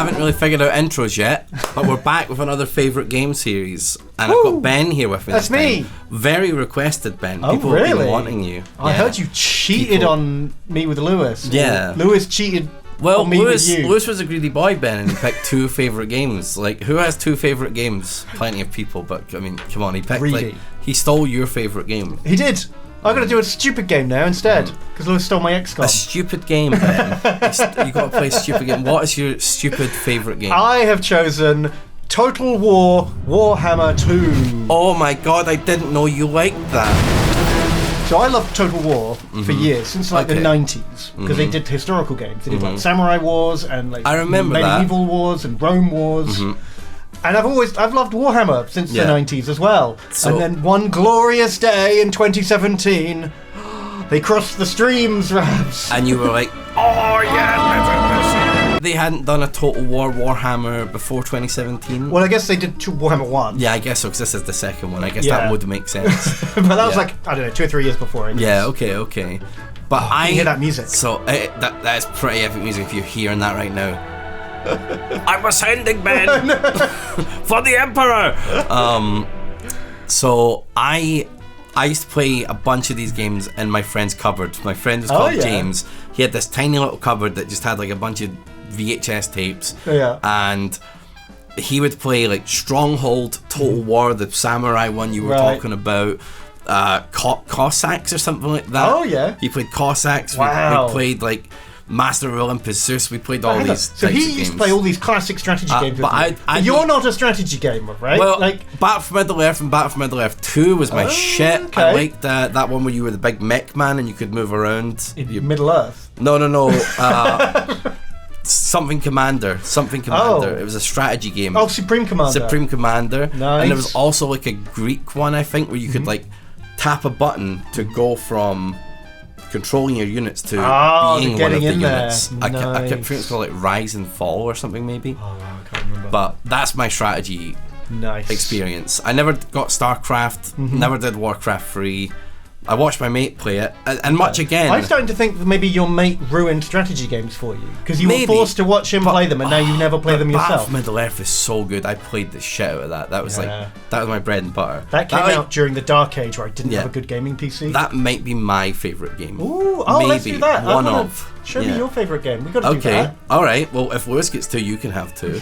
haven't really figured out intros yet, but we're back with another favourite game series. And I've got Ben here with me. That's me. Very requested, Ben. Oh, People really? have been wanting you. I heard you cheated on me with Lewis. Yeah. Lewis cheated Well, on me with you. Lewis was a greedy boy, Ben, and he picked 2 favourite games. Like, who has 2 favourite games? Plenty of people, but I mean, come on, he picked Greedy. he stole your favourite game. He did. I'm going to do a stupid game now instead, because Lewis stole my XCOM. A stupid game, Ben. You got to play a stupid game. What is your stupid favourite game? I have chosen Total War Warhammer 2. Oh my god, I didn't know you liked that. So I loved Total War for years, since like the 90s, because they did historical games. They did like Samurai Wars and like I remember Medieval Wars and Rome Wars. And I've loved Warhammer since the 90s as well. So, and then one glorious day in 2017, they crossed the streams, Rabs. And you were like, oh yeah, they hadn't done a Total War Warhammer before 2017. Well, I guess they did Warhammer 1. Yeah, I guess so, because this is the second one. I guess that would make sense. But that was like, I don't know, 2 or 3 years before. Yeah, okay. But I hear that music. So that is pretty epic music if you're hearing that right now. I'm ascending, Ben, for the Emperor. So I used to play a bunch of these games in my friend's cupboard. My friend was called James. He had this tiny little cupboard that just had like a bunch of VHS tapes. Yeah. And he would play like Stronghold, Total War, the samurai one you were talking about, Cossacks or something like that. Oh yeah. He played Cossacks. Wow. We played like Master of Olympus Zeus. We played all these. So he used to play all these classic strategy games. But you're not a strategy gamer, right? Well, like Battle for Middle Earth and Battle for Middle Earth 2 was my shit. Okay. I liked that one where you were the big mech man and you could move around. Middle Earth. No. Something Commander. It was a strategy game. Oh, Supreme Commander. Nice. And there was also like a Greek one, I think, where you could like tap a button to go from controlling your units to being one of the units. Nice. I think it's called like Rise and Fall or something maybe. Oh, wow, I can't remember. But that's my strategy experience. I never got StarCraft, never did Warcraft 3. I watched my mate play it, and much again. I'm starting to think that maybe your mate ruined strategy games for you because you were forced to watch him play them, and now you never play them yourself. Battle for Middle Earth is so good. I played the shit out of that. That was that was my bread and butter. That came out during the dark age where I didn't have a good gaming PC. That might be my favourite game. Ooh, maybe let's do that. One of. Show me your favourite game. We got to do that. Okay, all right. Well, if Lewis gets 2, you can have 2.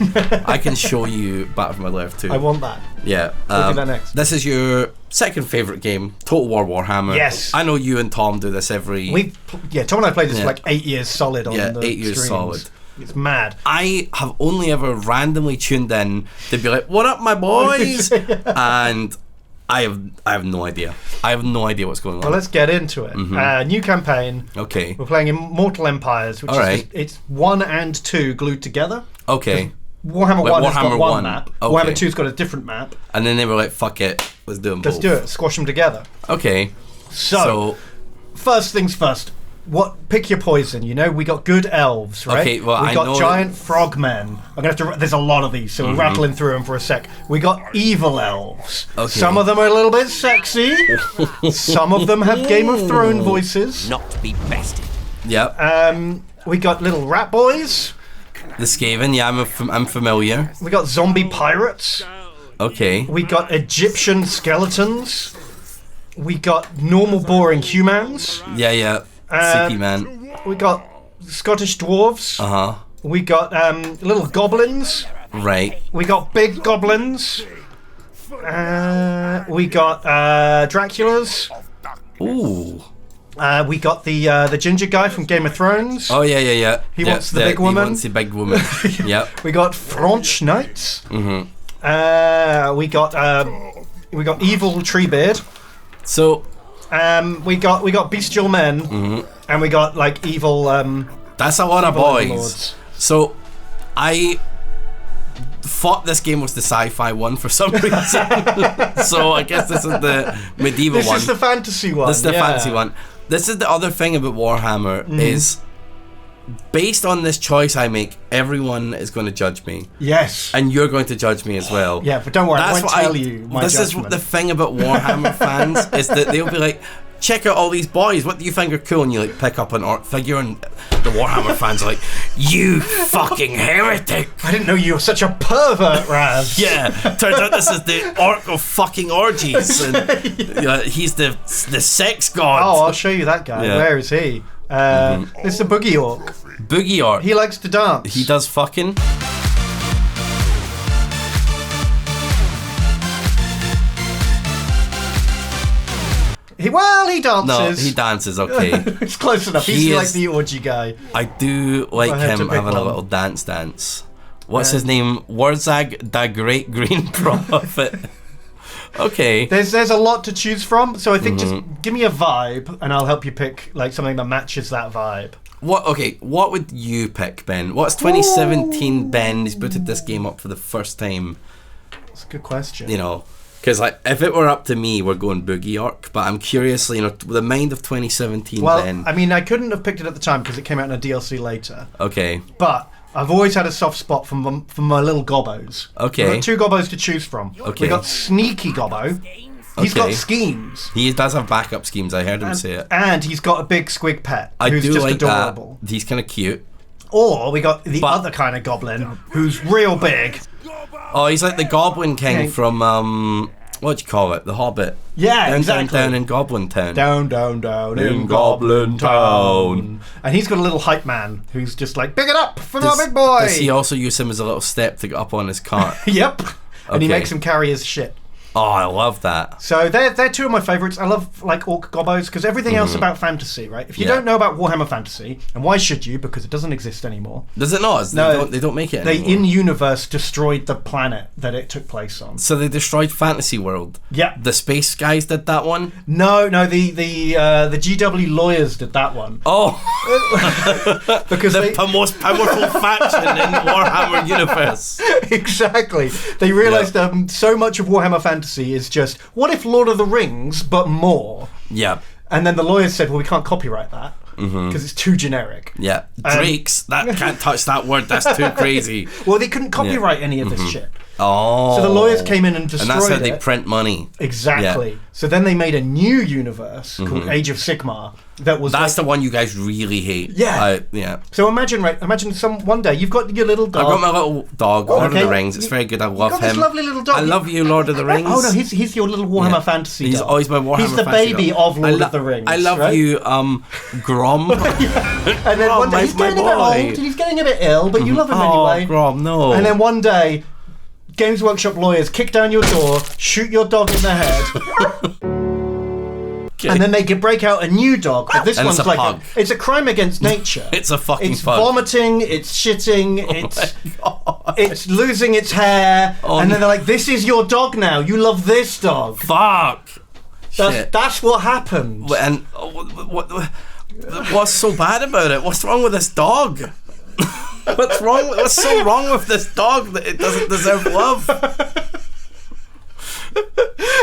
I can show you Battle for Middle Earth 2. I want that. Yeah, we'll do that next. This is your second favourite game, Total War Warhammer. Yes. I know you and Tom do this every. Tom and I played this for like 8 years solid on the 8 years streams. solid. It's mad. I have only ever randomly tuned in to be like, "What up, my boys?" And I have no idea. I have no idea what's going on. Well, let's get into it. New campaign. Okay. We're playing Immortal Empires, which it's 1 and 2 glued together. Okay. Warhammer 1 has got one 1 map. Okay. Warhammer 2's got a different map. And then they were like, "Fuck it, let's do them both." Let's do it. Squash them together. Okay. So first things first. Pick your poison, you know? We got good elves, right? Okay, well, we got giant frogmen. I'm gonna have to. There's a lot of these, so we're rattling through them for a sec. We got evil elves. Okay. Some of them are a little bit sexy. Some of them have Game of Thrones voices. Not to be bested. Yep. We got little rat boys. The Skaven, yeah, I'm familiar. We got zombie pirates. Okay. We got Egyptian skeletons. We got normal boring humans. Yeah. Sicky man. We got Scottish dwarves. We got little goblins. Right. We got big goblins. We got Draculas. Ooh. We got the ginger guy from Game of Thrones. Oh yeah. He wants the big woman. He wants the big woman. Yep. We got French knights. We got evil Treebeard. So. We got bestial men, and we got like evil. That's a lot of boys. Lords. So, I thought this game was the sci-fi one for some reason. So I guess this is the medieval one. This is the fantasy one. This is the fantasy one. This is the other thing about Warhammer is. Based on this choice I make, everyone is going to judge me. Yes. And you're going to judge me as well. Yeah, but don't worry, I won't tell you my This judgment. is the thing about Warhammer fans, is that they'll be like, check out all these boys. What do you think are cool? And you like pick up an orc figure, and the Warhammer fans are like, you fucking heretic. I didn't know you were such a pervert, Raz. Yeah, turns out this is the orc of fucking orgies, and he's the sex god. Oh, I'll show you that guy. Yeah. Where is he? This is a boogie orc. Boogie orc. He likes to dance. He does fucking. He dances. No, he dances, okay. It's close enough. He's like the orgy guy. I do like him having a little dance. What's his name? Warzag, the Great Green Prophet. Okay. There's a lot to choose from, so I think just give me a vibe, and I'll help you pick like something that matches that vibe. What would you pick, Ben? What's 2017 Ben? He's booted this game up for the first time. That's a good question. You know, because like if it were up to me, we're going Boogie Orc. But I'm curious, you know, the mind of 2017 Ben. I mean, I couldn't have picked it at the time because it came out in a DLC later. Okay. But I've always had a soft spot for my little gobbos. Okay. We've got 2 gobbos to choose from. Okay. We've got Sneaky Gobbo. He's got schemes. He does have backup schemes. I heard him say it. And he's got a big squig pet who's just like adorable. That. He's kind of cute. Or we got the other kind of goblin who's real big. Oh, he's like the Goblin King from what do you call it? The Hobbit. Yeah, exactly. Down in Goblin Town. Down in Goblin Town. And he's got a little hype man who's just like, pick it up for my big boy. Does he also use him as a little step to get up on his cart? Yep. And he makes him carry his shit. Oh, I love that. So they're 2 of my favourites. I love like orc gobbos because everything else about fantasy, right? If you don't know about Warhammer Fantasy, and why should you? Because it doesn't exist anymore. Does it not? No, they don't make it They anymore. in-universe destroyed the planet that it took place on. So they destroyed Fantasy World. Yeah. The space guys did that one. No, the GW lawyers did that one. Oh, because the most powerful faction in the Warhammer universe. Exactly. They realised so much of Warhammer Fantasy is just, what if Lord of the Rings, but more? Yeah. And then the lawyers said, well, we can't copyright that because it's too generic. Yeah. Drakes, that can't touch that word, that's too crazy. Well, they couldn't copyright any of this shit. Oh. So the lawyers came in and destroyed it. And that's how they print money. Exactly. Yeah. So then they made a new universe called Age of Sigmar that was That's the one you guys really hate. Yeah. Yeah. So imagine one day you've got your little dog. I've got my little dog, Lord of the Rings. It's very good. I love got him. This lovely little dog. I love you, Lord of the Rings. Oh no, he's your little Warhammer Fantasy dog. He's always my Warhammer He's the Fantasy baby dog. of Lord of the Rings. I love you, Grom. And then one day he's getting a bit old and he's getting a bit ill, but you love him anyway. Oh, Grom, no. And then one day, Games Workshop lawyers kick down your door, shoot your dog in the head. And then they can break out a new dog, but this one's like it's a crime against nature. It's a fucking It's pug. vomiting, it's shitting, it's losing its hair, and then they're like, "This is your dog now. You love this dog." Fuck. That's what happened. And what's so bad about it? What's wrong with this dog? What's so wrong with this dog that it doesn't deserve love?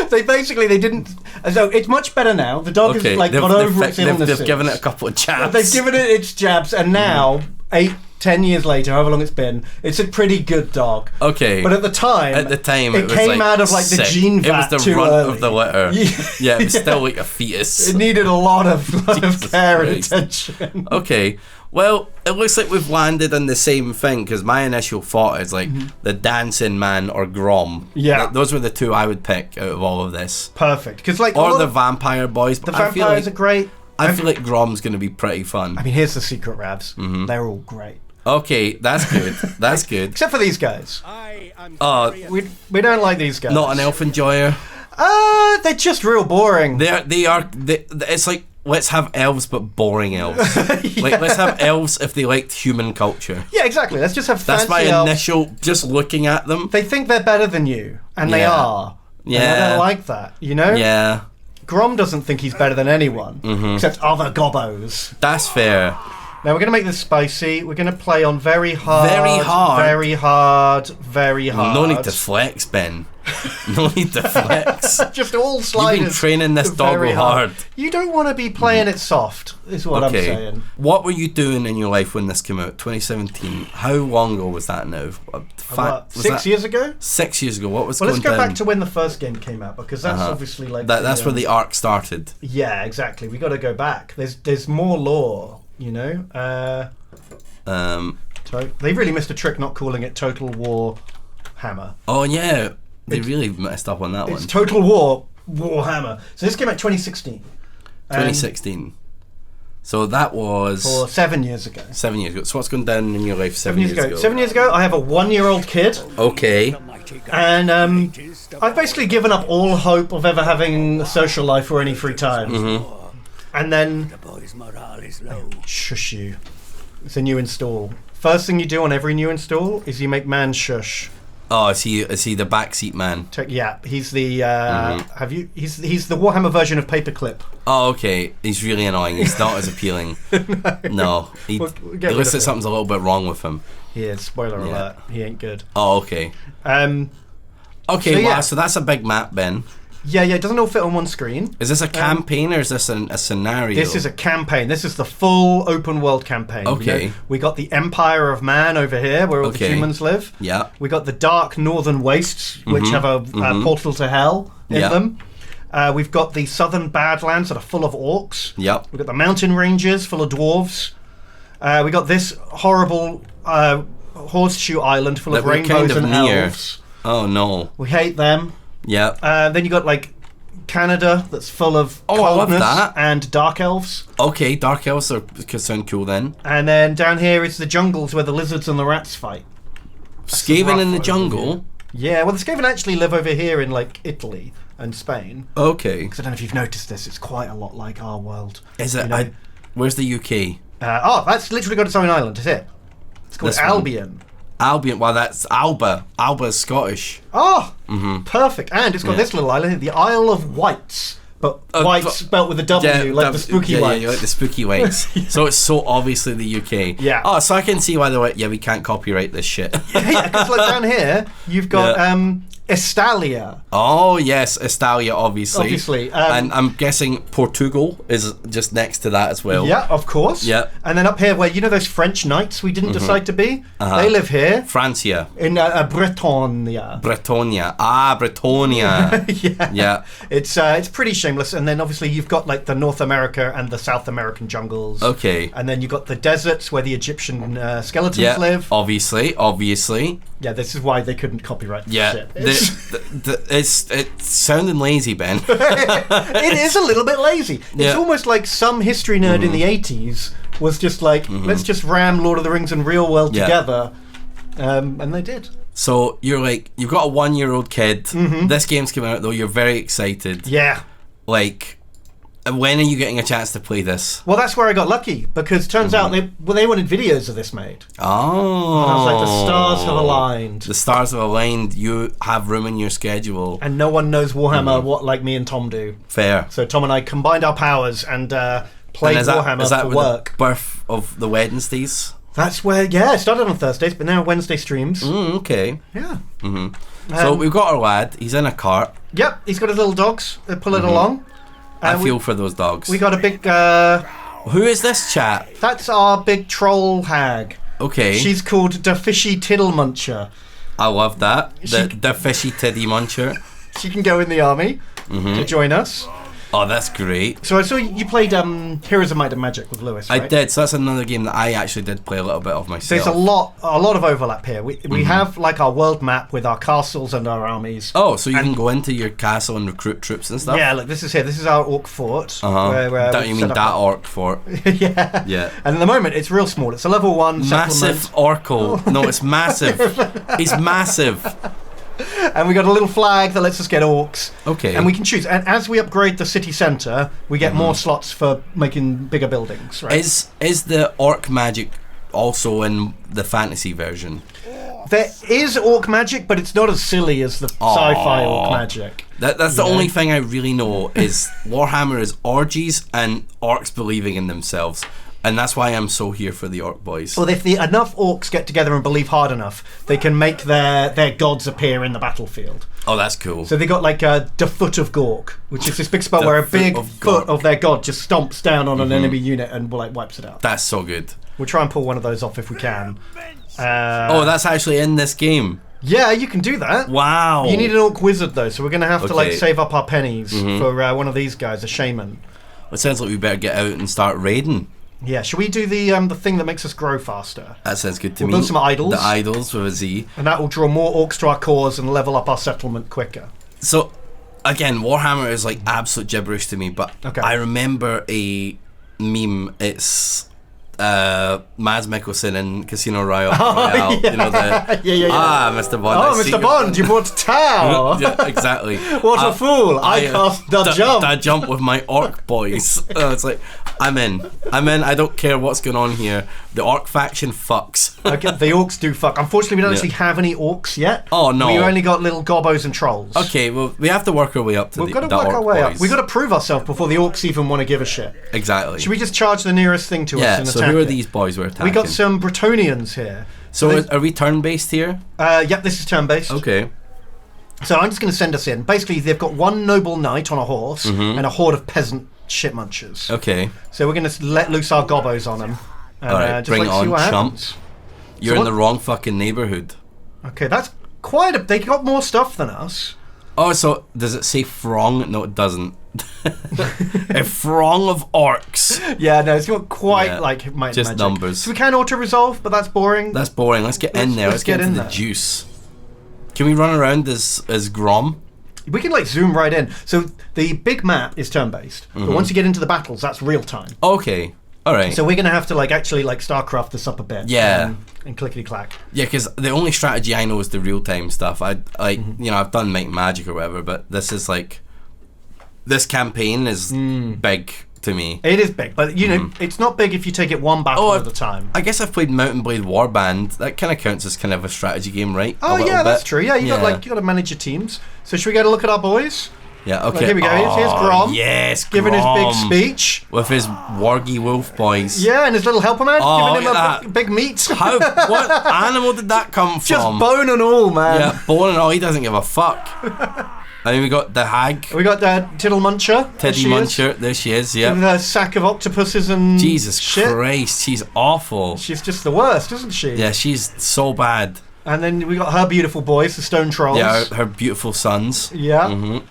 They didn't. So it's much better now. The dog has got over its illnesses. They've given it a couple of jabs. They've given it its jabs, and now 8-10 years later, however long it's been, it's a pretty good dog. Okay. But at the time, it came out of like sick. the gene vat. It was the runt of the litter. Yeah, it was still like a fetus. It needed a lot of care and Christ. attention. Okay. Well, it looks like we've landed on the same thing because my initial thought is like the dancing man or Grom. Yeah. Those were the 2 I would pick out of all of this. Perfect. Because like or the vampire boys. The vampires are great. I feel like Grom's going to be pretty fun. I mean, here's the secret, Ravs. They're all great. Okay, that's good. That's good. Except for these guys. We don't like these guys. Not an elf enjoyer. They're just real boring. It's like, let's have elves but boring elves. Like, let's have elves if they liked human culture. Yeah, exactly. Let's just have fancy That's my elves. initial, just looking at them. They think they're better than you, and they are. Yeah. And I don't like that, you know? Yeah. Grom doesn't think he's better than anyone, except other gobbos. That's fair. Now we're going to make this spicy. We're going to play on very hard. Very hard. Very hard. Very hard. No need to flex, Ben. No need to flex. Just all sliders. You've been training this doggo hard. You don't want to be playing it soft, is what I'm saying. What were you doing in your life when this came out? 2017. How long ago was that now? 6 years ago? 6 years ago. What was going on? Let's go back to when the first game came out, because that's obviously like... That's where the arc started. Yeah, exactly. We got to go back. There's more lore, you know? They really missed a trick not calling it Total War Hammer. Oh, yeah. They really messed up on that one. It's Total War Warhammer. So this came out 2016. 2016. So that was... For 7 years ago. 7 years ago. So what's gone down in your life 7 years ago? 7 years ago, I have a 1-year-old kid. Okay. And I've basically given up all hope of ever having a social life or any free time. Mm-hmm. And then... Shush you. It's a new install. First thing you do on every new install is you make man shush. Oh, is he the backseat man? Yeah, he's the he's the Warhammer version of Paperclip. Oh, okay. He's really annoying. He's not as appealing. No. He looks like something's a little bit wrong with him. He is. Spoiler alert. He ain't good. Oh, okay. So that's a big map, Ben. Yeah, it doesn't all fit on one screen. Is this a campaign or is this a scenario? This is a campaign. This is the full open world campaign. Okay. You know, we got the Empire of Man over here, where all the humans live. Yeah. We got the Dark Northern Wastes, which have a portal to hell in them. We've got the Southern Badlands that are full of orcs. Yep. We've got the mountain ranges full of dwarves. We got this horrible horseshoe island full of rainbows and elves. Oh, no. We hate them. Yeah. Then you got like Canada, that's full of coldness and dark elves. Okay, dark elves sound cool then. And then down here is the jungles where the lizards and the rats fight. Skaven in the jungle. Yeah, well, the Skaven actually live over here in like Italy and Spain. Okay. Because I don't know if you've noticed this, it's quite a lot like our world. Is it? You know? Where's the UK? That's literally got its own island, is it? It's called Albion. Albion, well, that's Alba. Alba's Scottish. Oh, perfect. And it's got this little island, the Isle of Wights. But whites spelt with a W, like the spooky whites. Yeah, like the spooky whites. So it's so obviously the UK. Yeah. Oh, so I can see why we can't copyright this shit. Yeah, because like down here, you've got Estalia. Oh, yes, Estalia, obviously. And I'm guessing Portugal is just next to that as well. Yeah, of course. Yeah. And then up here, where you know those French knights we didn't decide to be? They live here. Francia. In Bretonia. Bretonia. Bretonia. Yeah. It's pretty shameless. And then obviously you've got like the North America and the South American jungles. Okay. And then you've got the deserts where the Egyptian skeletons live. Obviously. Yeah, this is why they couldn't copyright this shit. It's sounding lazy, Ben. It is a little bit lazy. It's almost like some history nerd in the 80s was just like, let's just ram Lord of the Rings and real world together. And they did. So you're like, you've got a 1-year-old kid. This game's coming out though, you're very excited. Yeah. Like, when are you getting a chance to play this? Well, that's where I got lucky, because it turns out they wanted videos of this made. Oh. And I was like, the stars have aligned. The stars have aligned. You have room in your schedule. And no one knows Warhammer what like me and Tom do. Fair. So Tom and I combined our powers and played Warhammer for work. The birth of the Wednesdays? That's where, it started on Thursdays, but now Wednesday streams. Okay. Yeah. So we've got our lad. He's in a cart. Yep, he's got his little dogs. They pull it along. I feel for those dogs. We got a big... Who is this chap? That's our big troll hag. Okay. She's called the Fishy Tiddle Muncher. I love that. The Fishy Tiddy Muncher. She can go in the army to join us. Oh, that's great. So I saw you played Heroes of Might and Magic with Lewis, right? I did. So that's another game that I actually did play a little bit of myself. There's a lot of overlap here. We have like our world map with our castles and our armies. Oh, so you can go into your castle and recruit troops and stuff? Yeah, look, this is here. This is our orc fort. Don't you mean that orc fort? Yeah. Yeah. And at the moment, it's real small. It's a level 1 massive orco. No, it's massive. He's massive. And we got a little flag that lets us get orcs. Okay. And we can choose. And as we upgrade the city centre, we get more slots for making bigger buildings. Right? Is the orc magic also in the fantasy version? There is orc magic, but it's not as silly as the sci-fi orc magic. That's the only thing I really know is Warhammer is orgies and orcs believing in themselves. And that's why I'm so here for the orc boys. Well, if enough orcs get together and believe hard enough, they can make their gods appear in the battlefield. Oh, that's cool. So they got like the Foot of Gork, which is this big spell where a big foot of their god just stomps down on an enemy unit and like wipes it out. That's so good. We'll try and pull one of those off if we can. That's actually in this game. Yeah, you can do that. Wow. You need an orc wizard though, so we're going to have to like save up our pennies for one of these guys, a shaman. It sounds like we better get out and start raiding. Yeah, should we do the thing that makes us grow faster? That sounds good to me. We'll build some idols. The idols with a Z. And that will draw more orcs to our cause and level up our settlement quicker. So, again, Warhammer is like absolute gibberish to me, but I remember a meme. It's Mads Mikkelsen in Casino Royale. Yeah. You know Mr. Bond. Oh, Mr. Bond, you brought Tau. Yeah, exactly. What a fool! I cast the jump. The jump with my orc boys. It's like I'm in. I don't care what's going on here. The orc faction fucks. Okay, the orcs do fuck. Unfortunately, we don't actually have any orcs yet. Oh no, we only got little gobbos and trolls. Okay, well we have to work our way up to We've got to work our way up. We've got to prove ourselves before the orcs even want to give a shit. Exactly. Should we just charge the nearest thing to us and attack who are these boys we're attacking? We got some Bretonians here. So are we turn-based here? Yep, this is turn-based. Okay. So I'm just going to send us in. Basically, they've got one noble knight on a horse and a horde of peasant shit munchers. Okay. So we're going to let loose our gobbos on them. And, alright, just bring like, on, see what chump. happens. You're in the wrong fucking neighbourhood. Okay, that's quite a... They got more stuff than us. Oh, so does it say Frong? No, it doesn't. A Frong of orcs. Yeah, no, it's not quite like Might just Magic. numbers. So we can auto-resolve, but that's boring. That's boring. Let's get in there. Let's get into the juice. Can we run around as Grom? We can like zoom right in. So the big map is turn-based, but once you get into the battles, that's real-time. Okay. All right. So we're going to have to like actually like StarCraft this up a bit. Yeah. And clickety-clack. Yeah, because the only strategy I know is the real-time stuff. I like you know, I've done Might Magic or whatever, but this is like this campaign is big to me. It is big, but you know, it's not big if you take it one battle at a time. I guess I've played Mount and Blade Warband. That kind of counts as kind of a strategy game, right? Oh yeah, that's true. Yeah, you got to manage your teams. So should we get a look at our boys? Yeah, okay. Like, here we go. Here's Grom. Yes, giving his big speech with his wargy wolf boys. Yeah, and his little helper man giving him a big meat. What animal did that come from? Just bone and all, man. Yeah, bone and all. He doesn't give a fuck. And then we got the hag. We got the Tiddle Muncher. Teddy Muncher. There she is. Yeah. With a sack of octopuses and Jesus Christ, she's awful. She's just the worst, isn't she? Yeah, she's so bad. And then we got her beautiful boys, the Stone Trolls. Yeah, her beautiful sons. Yeah.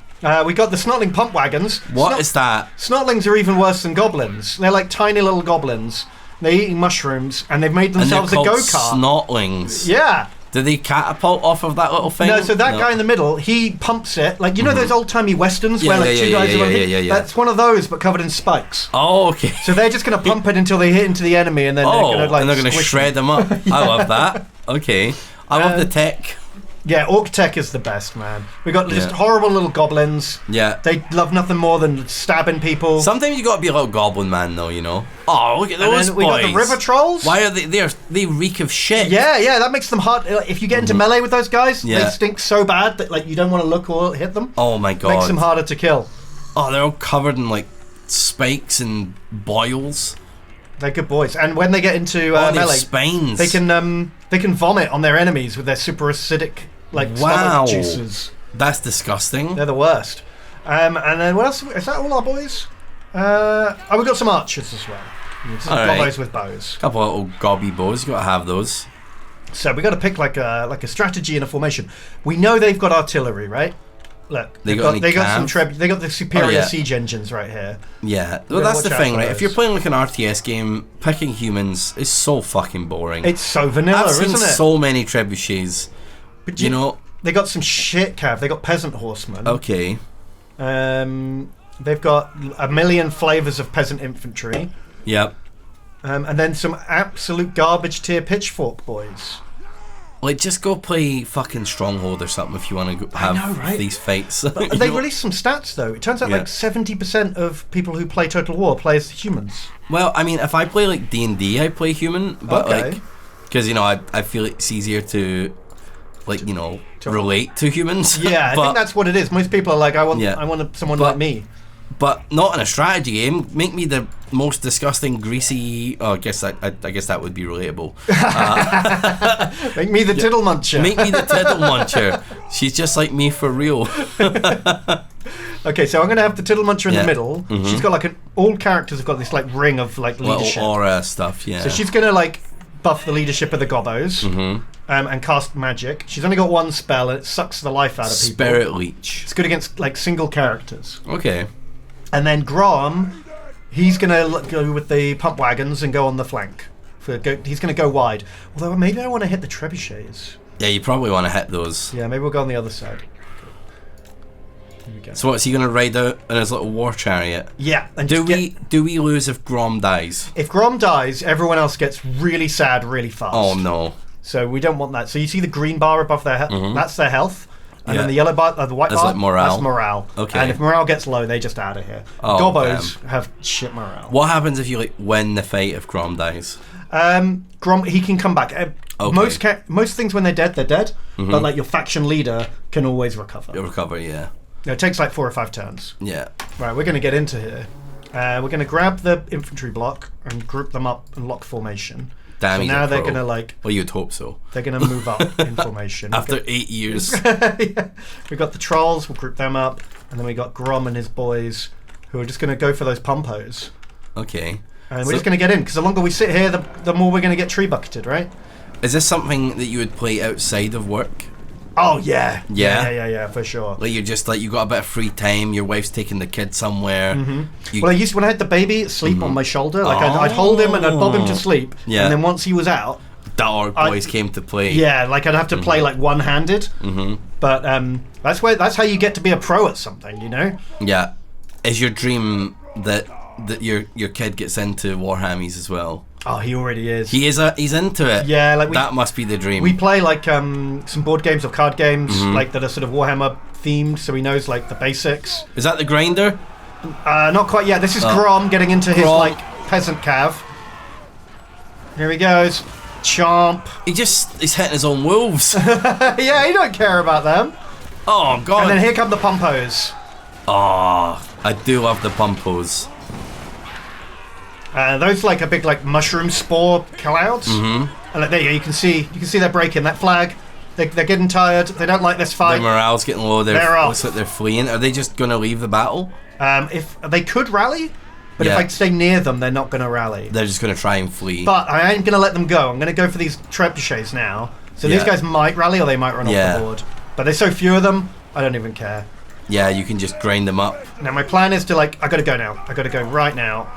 We got the Snotling Pump Wagons. What is that? Snotlings are even worse than goblins. They're like tiny little goblins. They're eating mushrooms, and they've made themselves a go-kart. Snotlings. Yeah. Do they catapult off of that little thing? No, so that guy in the middle, he pumps it. Like, you know those old-timey westerns where like two guys are running? Yeah. That's one of those, but covered in spikes. Oh, okay. So they're just going to pump it until they hit into the enemy, and then they're going to shred them up. I love that. Okay. I love the tech. Yeah, Orc Tech is the best, man. We got just horrible little goblins. Yeah. They love nothing more than stabbing people. Sometimes you gotta be a little goblin man, though, you know. Oh, look at those boys. We got the River Trolls. Why are they reek of shit. Yeah, that makes them hard. If you get into melee with those guys, they stink so bad that like you don't want to look or hit them. Oh my god. Makes them harder to kill. Oh, they're all covered in like spikes and boils. They're good boys, and when they get into melee, spines. They can vomit on their enemies with their super acidic stomach juices. That's disgusting. They're the worst. And then what else? Is that all our boys? We've got some archers as well. Some gobbos with bows. A couple of little gobby bows. You gotta have those. So we got to pick like a strategy and a formation. We know they've got artillery, right? Look, they got the superior siege engines right here. Yeah, well, that's the thing, right? If you're playing like an RTS game, picking humans is so fucking boring. It's so vanilla, isn't it? I've seen so many trebuchets. But you know, they got some shit cav. They got peasant horsemen. Okay. They've got a million flavors of peasant infantry. Yep. And then some absolute garbage tier pitchfork boys. Like, just go play fucking Stronghold or something if you want to have these fights. They released some stats, though. It turns out like 70% of people who play Total War play as humans. Well, I mean, if I play like D&D, I play human, but like, because, you know, I feel it's easier to, like, you know, relate to humans. Yeah, I think that's what it is. Most people are like, I want someone like me. but not in a strategy game. Make me the most disgusting, greasy. Oh, I guess that would be relatable. Make me the tittle muncher. Make me the tittle muncher. She's just like me for real. Okay, so I'm going to have the tittle muncher in the middle. Mm-hmm. She's got like all characters have got this like ring of like leadership, little aura stuff. Yeah. So she's going to like buff the leadership of the gobbos. Mm-hmm. And cast magic. She's only got one spell, and it sucks the life out of people. Spirit Leech. It's good against like single characters. Okay. And then Grom, he's gonna go with the pump wagons and go on the flank. He's gonna go wide. Although maybe I want to hit the trebuchets. Yeah, you probably want to hit those. Yeah, maybe we'll go on the other side. Here we go. So what's he gonna ride out in his little war chariot? Yeah. And do we lose if Grom dies? If Grom dies, everyone else gets really sad really fast. Oh no. So we don't want that. So you see the green bar above their head? Mm-hmm. That's their health. And then the yellow bar, the white bar, like morale. That's morale. Okay. And if morale gets low, they just out of here. Oh, Gobbos have shit morale. What happens if you like win the fight if Grom dies? Grom, he can come back. Okay. Most things when they're dead, Mm-hmm. But like your faction leader can always recover. You'll recover, yeah. It takes like 4 or 5 turns. Yeah. Right, we're going to get into here. We're going to grab the infantry block and group them up and lock formation. Damn, so now they're going to like... Well, you'd hope so. They're going to move up in formation. After 8 years. Yeah. We've got the trolls, we'll group them up. And then we got Grom and his boys who are just going to go for those pumpos. Okay. And we're just going to get in, because the longer we sit here, the more we're going to get tree bucketed, right? Is this something that you would play outside of work? Oh, yeah. Yeah? Yeah, for sure. Like you're just like, you got a bit of free time, your wife's taking the kid somewhere. Mm-hmm. Well, when I had the baby sleep on my shoulder, like I'd hold him and I'd bob him to sleep. Yeah. And then once he was out... Our boys came to play. Yeah, like I'd have to play like one-handed. Mm-hmm. But that's how you get to be a pro at something, you know? Yeah. Is your dream that your kid gets into Warhammies as well? Oh, he already is. He's into it. Yeah, like that must be the dream. We play like some board games or card games like that are sort of Warhammer themed, so he knows like the basics. Is that the grinder? Not quite yet. This is Grom getting into his like peasant cav. Here he goes. Chomp. He's hitting his own wolves. Yeah, he don't care about them. Oh god. And then here come the pumpos. Oh, I do love the pumpos. Those like a big like mushroom spore clouds. Mm-hmm. And like, there you can see they're breaking that flag. They're getting tired. They don't like this fight. Their morale's getting low. They're off. Looks like they're fleeing. Are they just going to leave the battle? If they could rally, but if I stay near them, they're not going to rally. They're just going to try and flee. But I ain't going to let them go. I'm going to go for these trebuchets now. So these guys might rally or they might run off the board. But there's so few of them, I don't even care. Yeah, you can just grind them up. Now my plan is to like, I got to go now. I got to go right now.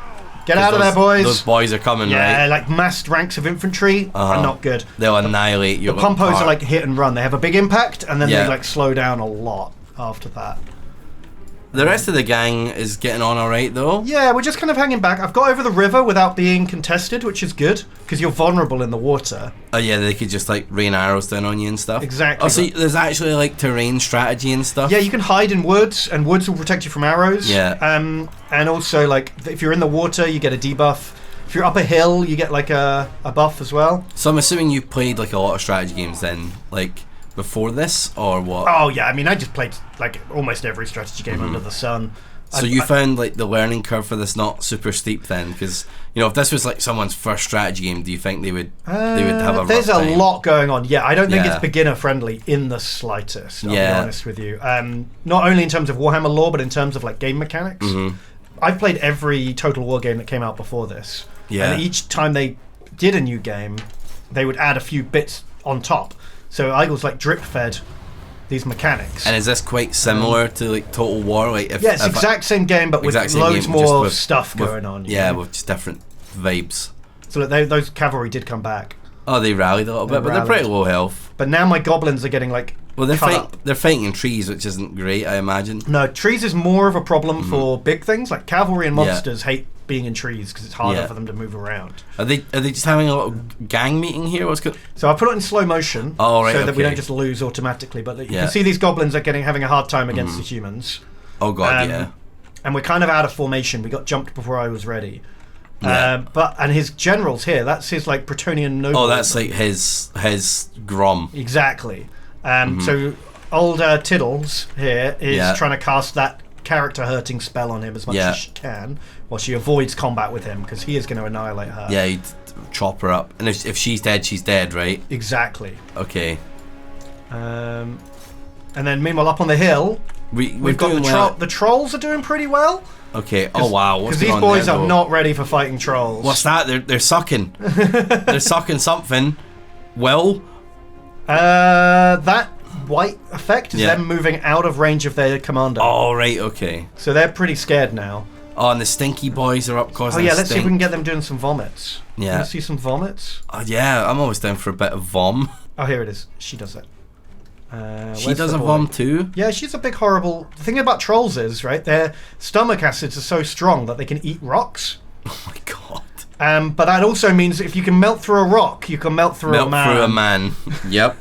Get out of there, boys. Those boys are coming, right? Yeah, like massed ranks of infantry are not good. They'll annihilate your The pumpos are like hit and run. They have a big impact, and then they like slow down a lot after that. The rest of the gang is getting on alright, though. Yeah, we're just kind of hanging back. I've got over the river without being contested, which is good, because you're vulnerable in the water. Oh yeah, they could just like rain arrows down on you and stuff. Exactly. Oh, so there's actually like terrain strategy and stuff? Yeah, you can hide in woods, and woods will protect you from arrows. Yeah. And also, like, if you're in the water, you get a debuff. If you're up a hill, you get like a buff as well. So I'm assuming you played like a lot of strategy games then, like before this, or what? Oh yeah, I mean I just played like almost every strategy game under the sun. So you found like the learning curve for this not super steep then, because you know if this was like someone's first strategy game, do you think they would have a there's rough a time? lot going on. Yeah, I don't think it's beginner friendly in the slightest. I'll be honest with you. Not only in terms of Warhammer lore, but in terms of like game mechanics. I've played every Total War game that came out before this. Yeah. And each time they did a new game, they would add a few bits on top. So I was like drip fed these mechanics. And is this quite similar to like Total War? Like it's the exact same game, but with loads more stuff going on. Yeah, with just different vibes. So those cavalry did come back. Oh, they rallied a little bit, but they're pretty low health. But now my goblins are getting like they're fighting in trees, which isn't great, I imagine. No, trees is more of a problem for big things. Like cavalry and monsters hate being in trees because it's harder for them to move around. Are they just having a little gang meeting here? So I put it in slow motion, so that we don't just lose automatically. But you can see these goblins are having a hard time against the humans. Oh god, yeah. And we're kind of out of formation. We got jumped before I was ready. Yeah. And his generals here, that's his like Bretonian noble. Oh, that's like his Grom. Exactly. So old Tiddles here is trying to cast that character hurting spell on him as much as she can, while she avoids combat with him, because he is going to annihilate her. Yeah, he'd chop her up. And if she's dead, right? Exactly. Okay. And then meanwhile up on the hill, we've got the trolls are doing pretty well. Okay. Oh wow. Because these boys are not ready for fighting trolls. What's that? They're sucking. They're sucking something. Well. That white effect is them moving out of range of their commander. Oh right. Okay. So they're pretty scared now. Oh, and the stinky boys are up causing. Oh yeah. Let's see if we can get them doing some vomits. Yeah. Let's see some vomits. Yeah. I'm always down for a bit of vom. Oh, here it is. She does it. She does a vom too? Yeah, she's a big horrible... The thing about trolls is, right, their stomach acids are so strong that they can eat rocks. Oh my god. But that also means if you can melt through a rock, you can melt through a man. Melt through a man. Yep.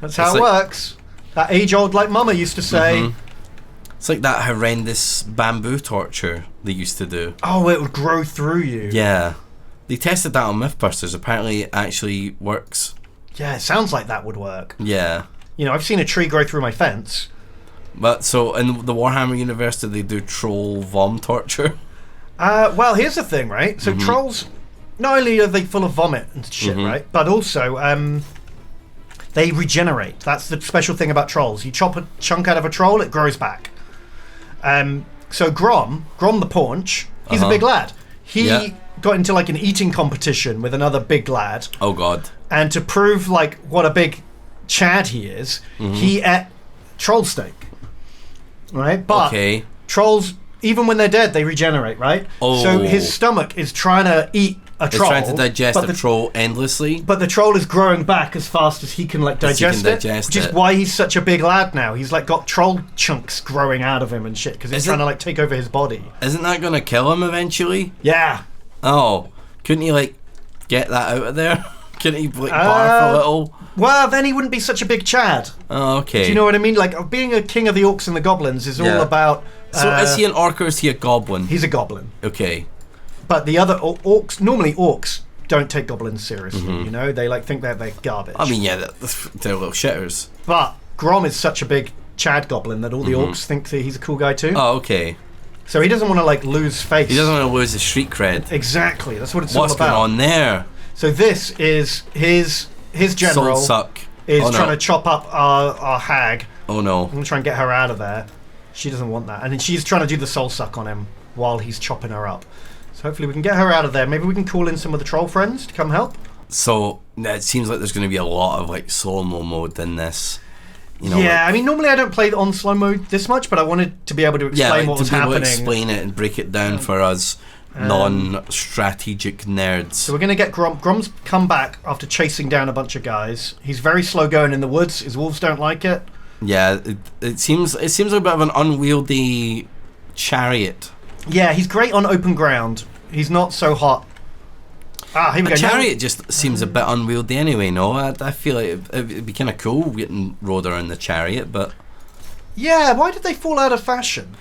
That's how it works. That age-old, like Mama used to say. Mm-hmm. It's like that horrendous bamboo torture they used to do. Oh, it would grow through you. Yeah. They tested that on Mythbusters. Apparently it actually works. Yeah, it sounds like that would work. Yeah. You know, I've seen a tree grow through my fence. But so in the Warhammer universe, do they do troll vom torture? Well, here's the thing, right? So trolls, not only are they full of vomit and shit, right? But also, they regenerate. That's the special thing about trolls. You chop a chunk out of a troll, it grows back. So Grom the Paunch, he's a big lad. He got into like an eating competition with another big lad. Oh god. And to prove like what a big Chad he is, he ate troll steak, right? But trolls, even when they're dead, they regenerate, right? So his stomach is trying to eat a troll. It's trying to digest a troll endlessly. But the troll is growing back as fast as he can like digest it, which is why he's such a big lad now. He's like got troll chunks growing out of him and shit because he's trying to like take over his body. Isn't that gonna kill him eventually? Yeah. Oh, couldn't he like get that out of there? Couldn't he like barf a little? Well, then he wouldn't be such a big Chad. Oh, okay. Do you know what I mean? Like, being a king of the orcs and the goblins is all about... So is he an orc or is he a goblin? He's a goblin. Okay. But the other orcs... Normally, orcs don't take goblins seriously, you know? They, like, think they're garbage. I mean, yeah, they're little shitters. But Grom is such a big Chad goblin that all the orcs think that he's a cool guy too. Oh, okay. So he doesn't want to, like, lose face. He doesn't want to lose his street cred. Exactly. That's what it's all about. What's going on there? So this is his general... Soul suck. Is trying to chop up our hag. Oh no. I'm going to try and get her out of there. She doesn't want that. And then she's trying to do the soul suck on him while he's chopping her up. So hopefully we can get her out of there. Maybe we can call in some of the troll friends to come help. So it seems like there's going to be a lot of like slow-mo mode in this. You know, yeah, I mean, normally I don't play on slow mode this much, but I wanted to be able to explain what was happening. To explain it and break it down for us non-strategic nerds. So we're going to get Grom. Grom's come back after chasing down a bunch of guys. He's very slow going in the woods. His wolves don't like it. Yeah, it seems like a bit of an unwieldy chariot. Yeah, he's great on open ground. He's not so hot. Here we go. A chariot just seems a bit unwieldy anyway, no? I feel like it'd be kind of cool getting rode around the chariot, but... Yeah, why did they fall out of fashion?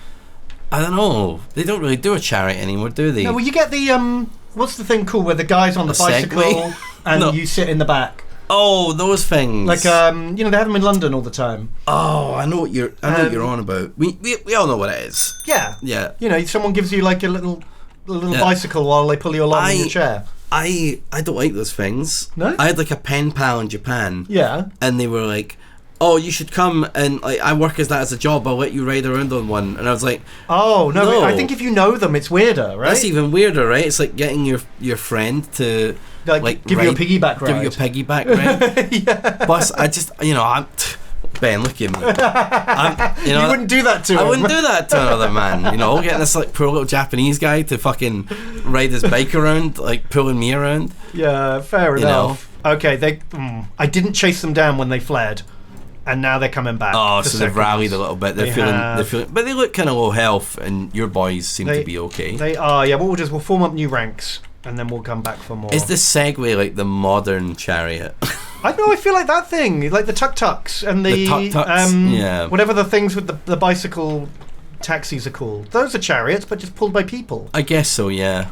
I don't know. They don't really do a chariot anymore, do they? No, well, you get the what's the thing called where the guy's on the bicycle and you sit in the back? Oh, those things. Like they have them in London all the time. Oh, I know what you're on about. We all know what it is. Yeah. Yeah. You know, someone gives you like a little bicycle while they pull you along in your chair. I don't like those things. No? I had like a pen pal in Japan. Yeah. And they were like, oh, you should come and like I work as that as a job. I'll let you ride around on one. And I was like, oh no! I think if you know them, it's weirder, right? That's even weirder, right? It's like getting your friend to like give you a piggyback ride. Give you a piggyback ride. Yeah. Plus, I just I'm Ben. Look at me. You wouldn't do that to him. I wouldn't do that to another man. Getting this like poor little Japanese guy to fucking ride his bike around, like pulling me around. Yeah, fair enough. Okay, I didn't chase them down when they fled. And now they're coming back. Oh, so they've rallied a little bit. They're feeling, but they look kind of low health, and your boys seem to be okay. They are, yeah. We'll form up new ranks, and then we'll come back for more. Is this Segway like the modern chariot? I know. I feel like that thing, like the tuk-tuks and the tuk-tuks, whatever the things with the bicycle taxis are called. Those are chariots, but just pulled by people. I guess so. Yeah.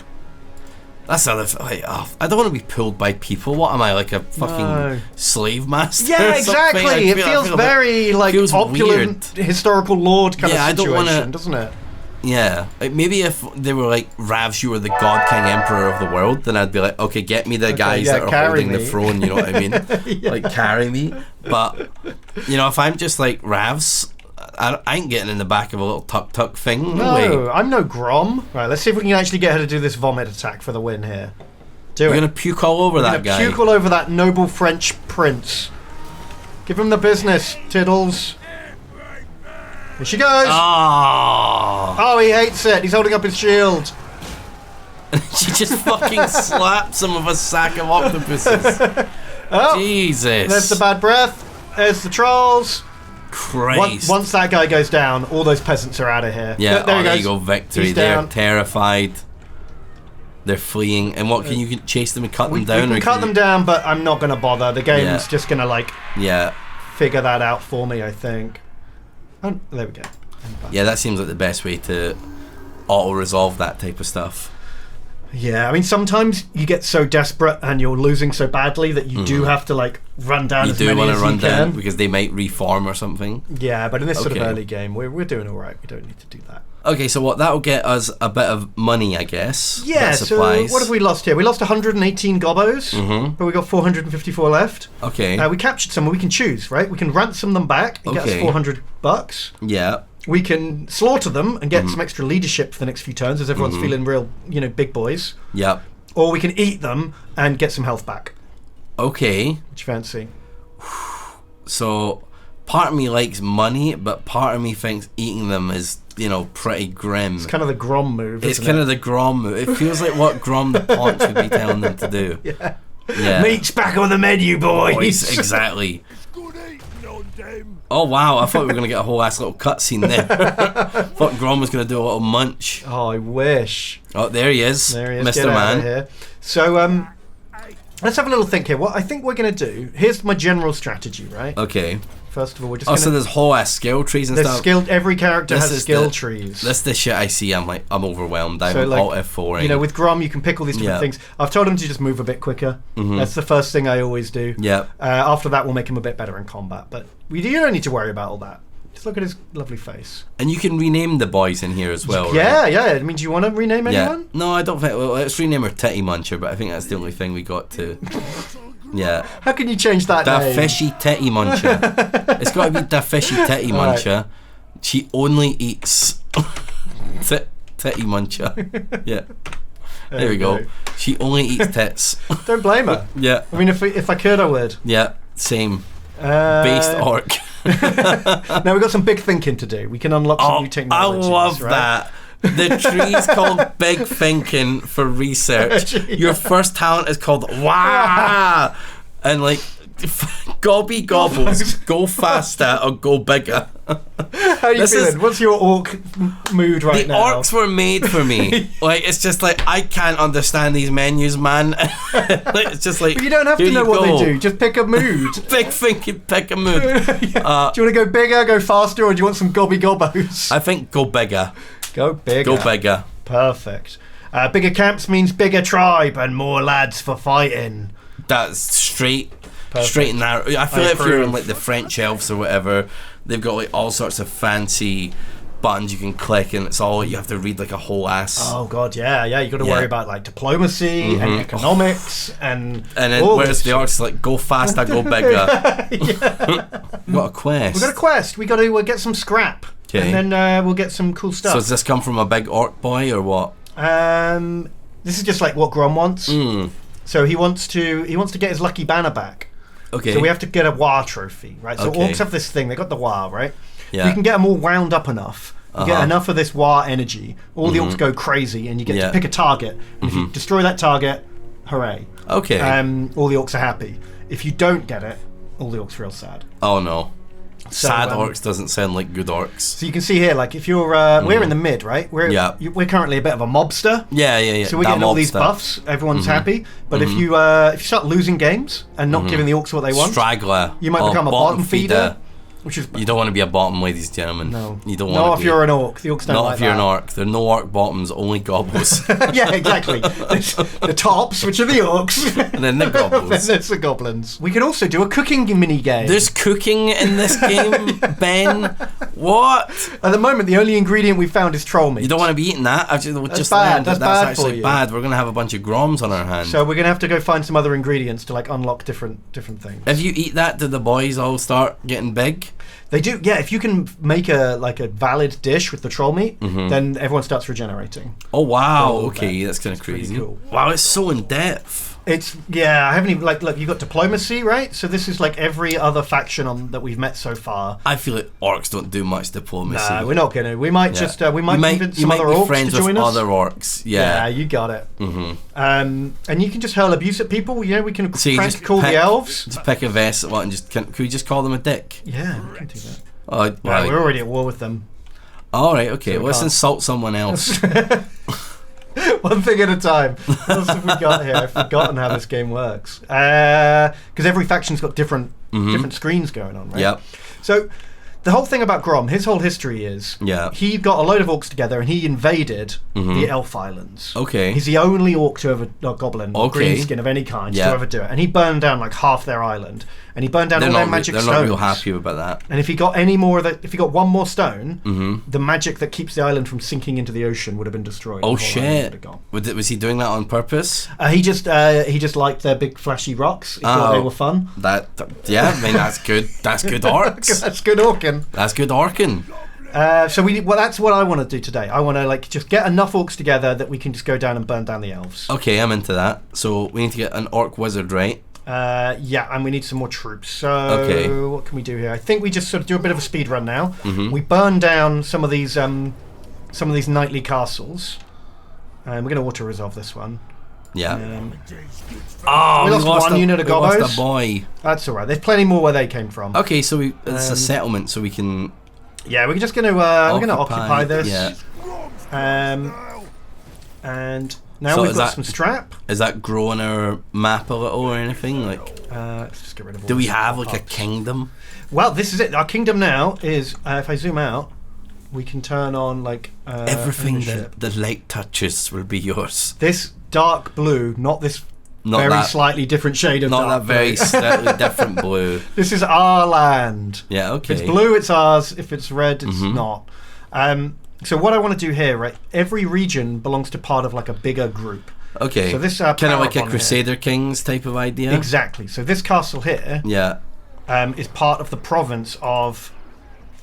That's the other like, I don't want to be pulled by people. What am I, like a fucking slave master? Yeah, exactly. It feels very like opulent historical lord kind of situation, doesn't it? Yeah, like maybe if they were like, Ravs, you were the God King Emperor of the world, then I'd be like, okay, get me the guys that are holding the throne, you know what I mean? Like, carry me. But, you know, if I'm just like, Ravs, I ain't getting in the back of a little tuk-tuk thing. No way. I'm no Grom. Right, let's see if we can actually get her to do this vomit attack for the win here. You're going to puke all over that guy. Puke all over that noble French prince. Give him the business, Tiddles. Here she goes. Oh, he hates it. He's holding up his shield. She just fucking slaps him with a sack of octopuses. Jesus. There's the bad breath. There's the trolls. Christ. Once that guy goes down, all those peasants are out of here. Yeah, there you go, victory. They're terrified. They're fleeing. And what, can you chase them and cut them down? We can cut them down, but I'm not going to bother. The game's just going to, like, figure that out for me, I think. Oh, there we go. Yeah, that seems like the best way to auto-resolve that type of stuff. Yeah, I mean, sometimes you get so desperate and you're losing so badly that you do have to, like, run down as many as you can. You do want to run down because they might reform or something. Yeah, but in this sort of early game, we're doing all right. We don't need to do that. Okay, so that'll get us a bit of money, I guess. Yeah, so what have we lost here? We lost 118 gobos, but we got 454 left. Okay. We captured some, we can choose, right? We can ransom them back and get us $400. Yeah. We can slaughter them and get some extra leadership for the next few turns as everyone's feeling real, big boys. Yep. Or we can eat them and get some health back. Okay. Which you fancy? So, part of me likes money, but part of me thinks eating them is, pretty grim. It's kind of the Grom move, It's kind of the Grom move. It feels like what Grom the Paunch would be telling them to do. Yeah. Meat's back on the menu, boys. Exactly. Oh wow, I thought we were going to get a whole ass little cutscene there. I thought Grom was going to do a little munch. Oh, I wish. Oh, there he is. Mr. Man. Here. So, let's have a little think here. What I think we're going to do, here's my general strategy, right? Okay. First of all, we're just so there's whole ass skill trees and stuff. Every character has skill trees. That's the shit I see. I'm overwhelmed. I'm Alt F4. With Grom, you can pick all these different things. I've told him to just move a bit quicker. That's the first thing I always do. Yeah. After that, we'll make him a bit better in combat. But you don't need to worry about all that. Just look at his lovely face. And you can rename the boys in here as well, yeah, right? Yeah. I mean, do you want to rename anyone? No, I don't think. Well, let's rename her Titty Muncher, but I think that's the only thing we got to. Yeah. How can you change that name? Da Fishy Titty Muncher. It's got to be Da Fishy Titty Muncher. Right. She only eats Titty Muncher. Yeah. There we go. She only eats tits. Don't blame her. Yeah. I mean, if I could, I would. Yeah. Same. Based orc. Now we've got some big thinking to do. We can unlock some new technologies. I love that. The tree's called Big Thinking for research. Your first talent is called Wah! And like, gobby gobbles, go faster or go bigger. How are you feeling? What's your orc mood right now? The orcs were made for me. Like, it's just like, I can't understand these menus, man. It's just like, but you don't have to know what they do. Just pick a mood. Big Thinking, pick a mood. Do you want to go bigger, go faster, or do you want some gobby gobbos? I think go bigger. Go bigger. Go bigger. Perfect. Bigger camps means bigger tribe and more lads for fighting. That's straight and narrow. I feel like if you're in like the French elves or whatever, they've got like all sorts of fancy buttons you can click, and it's all you have to read like a whole ass. Oh god, yeah. You got to worry about like diplomacy and economics and then whereas the orcs like go faster, go bigger. We've got a quest. We've got a quest. We got to get some scrap. Okay. And then we'll get some cool stuff. So does this come from a big orc boy or what? This is just like what Grom wants. So he wants to get his lucky banner back. Okay. So we have to get a War trophy, right? So orcs have this thing. They got the War, right? Yeah. If you can get them all wound up enough, you get enough of this War energy, all the orcs go crazy, and you get to pick a target. If you destroy that target, hooray. Okay. All the orcs are happy. If you don't get it, all the orcs are real sad. Oh no. Sad orcs doesn't sound like good orcs. So you can see here, like if you're, we're in the mid, right? We're currently a bit of a mobster. Yeah. So we're getting all these buffs. Everyone's happy. But if you start losing games and not giving the orcs what they want, straggler, you might become a bottom feeder. Which is you don't want to be a bottom, ladies and gentlemen. No. You don't Not want if to you're an orc. The orcs don't Not like if you're that. an orc. There are no orc bottoms, only gobbles. Yeah, exactly. There's the tops, which are the orcs. And then the gobbles. Then there's the goblins. We can also do a cooking mini game. There's cooking in this game, Ben. What? At the moment, the only ingredient we've found is troll meat. You don't want to be eating that. I've just bad. learned That's that bad actually for you. bad. We're going to have a bunch of groms on our hands. So we're going to have to go find some other ingredients to like unlock different things. If you eat that, do the boys all start getting big? They do, yeah. If you can make a valid dish with the troll meat, then everyone starts regenerating. Oh wow! Okay, that's kind of crazy. Cool. Wow, it's so in depth. I haven't even look. You got diplomacy, right? So this is like every other faction that we've met so far. I feel like orcs don't do much diplomacy. Nah, we're not gonna. We might just convince some other orcs to join us. Other orcs, yeah. You got it. And you can just hurl abuse at people. You know, we can prank call the elves. Just pick a vest and just could we just call them a dick? Yeah, we can do that. Oh, right. We're already at war with them. All right, okay. So let's insult someone else. One thing at a time. What else have we got here? I've forgotten how this game works. Because every faction's got different screens going on, right? Yep. So the whole thing about Grom, his whole history is he got a load of orcs together and he invaded the Elf Islands. Okay. He's the only orc to ever, not goblin, green skin of any kind to ever do it. And he burned down like half their island. And he burned down all their magic stones. They're not real happy about that. And if he got any more of that, if he got one more stone, the magic that keeps the island from sinking into the ocean would have been destroyed. Oh shit! Was he doing that on purpose? He just liked their big flashy rocks. He thought they were fun. I mean that's good. That's good orcs. That's good orcing. That's good orcing. So that's what I want to do today. I want to just get enough orcs together that we can just go down and burn down the elves. Okay, I'm into that. So we need to get an orc wizard, right? And we need some more troops. So what can we do here? I think we just sort of do a bit of a speed run now. We burn down some of these knightly castles, and we're going to auto resolve this one. Yeah. We lost one unit of gobbos. We lost a boy. That's all right. There's plenty more where they came from. Okay, so it's a settlement, so we can. Yeah, we're just going to we're going to occupy this. Yeah. And now we've got some strap. Is that growing our map a little or anything? Let's just get rid of all do we have a kingdom? Well, this is it. Our kingdom now is, if I zoom out, we can turn on everything that the light touches will be yours. This dark blue, not this slightly different shade of dark blue. Not that very slightly different blue. This is our land. Yeah, okay. If it's blue, it's ours. If it's red, it's not. So what I want to do here, right? Every region belongs to part of a bigger group. Okay. So this kind of like a Crusader Kings type of idea. Exactly. So this castle here, is part of the province of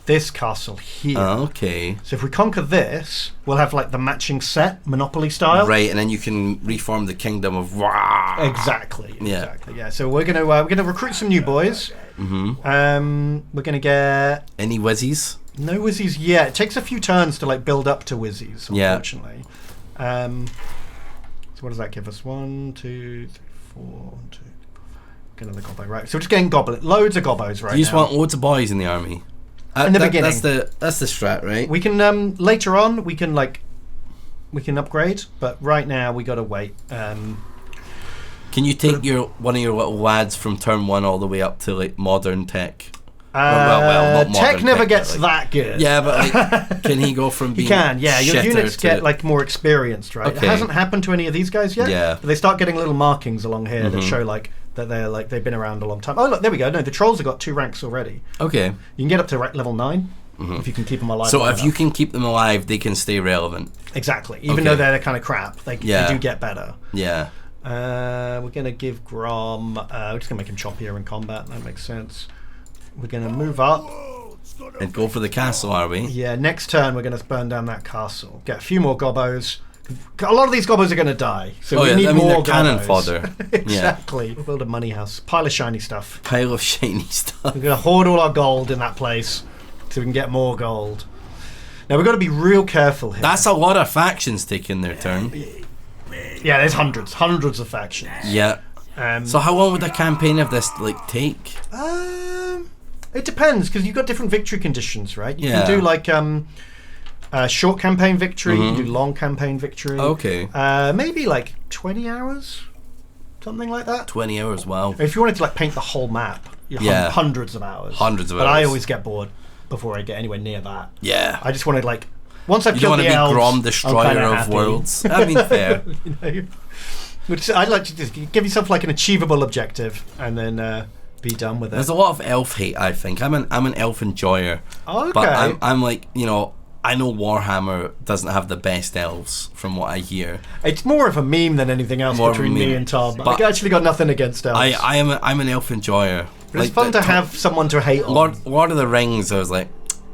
this castle here. Okay. So if we conquer this, we'll have the matching set, Monopoly style. Right, and then you can reform the kingdom of. Exactly. Yeah. So we're gonna recruit some new boys. We're gonna get any whizzies. No whizzies yet. It takes a few turns to build up to whizzies, unfortunately. So what does that give us? 1, 2, 3, 4, 1, 2, 3, 4, 5. Get another gobbo, right? So we're just getting loads of gobbos right now. You just want loads of boys in the army. In the beginning. That's the strat, right? We can later on we can upgrade, but right now we gotta wait. Can you take one of your little lads from turn 1 all the way up to modern tech? Not tech never gets that good. Yeah, but can he go from being? He can. Yeah, your units get more experienced, right? Okay. It hasn't happened to any of these guys yet. Yeah, but they start getting little markings along here that show that they're they've been around a long time. Oh look, there we go. No, the trolls have got 2 ranks already. Okay, you can get up to level 9 if you can keep them alive. So if you can keep them alive, they can stay relevant. Exactly. Even though they're kind of crap, they do get better. Yeah. We're gonna give Grom. We're just gonna make him choppier in combat. That makes sense. We're going to move up. And go for the castle, are we? Yeah, next turn we're going to burn down that castle. Get a few more gobbos. A lot of these gobbos are going to die. So we need more cannon fodder. Exactly. We'll build a money house. Pile of shiny stuff. Pile of shiny stuff. We're going to hoard all our gold in that place so we can get more gold. Now we've got to be real careful here. That's a lot of factions taking their turn. Yeah, there's hundreds of factions. Yeah. So how long would a campaign of this take? It depends, because you've got different victory conditions, right? You can do short campaign victory, you can do long campaign victory. Okay. Maybe 20 hours, something like that. 20 hours, wow. If you wanted to paint the whole map, hundreds of hours. But I always get bored before I get anywhere near that. Yeah. I just want to like, once I've killed the elves, you don't want to be Grom, destroyer of worlds. I mean, fair. Which I'd like to just give yourself like an achievable objective and then be done with it. There's a lot of elf hate, I think. I'm an elf enjoyer. Okay. But I'm like, I know Warhammer doesn't have the best elves from what I hear. It's more of a meme than anything else between me and Tom. But I actually got nothing against elves. I'm an elf enjoyer. But it's fun to have someone to hate on. Lord of the Rings, I was like,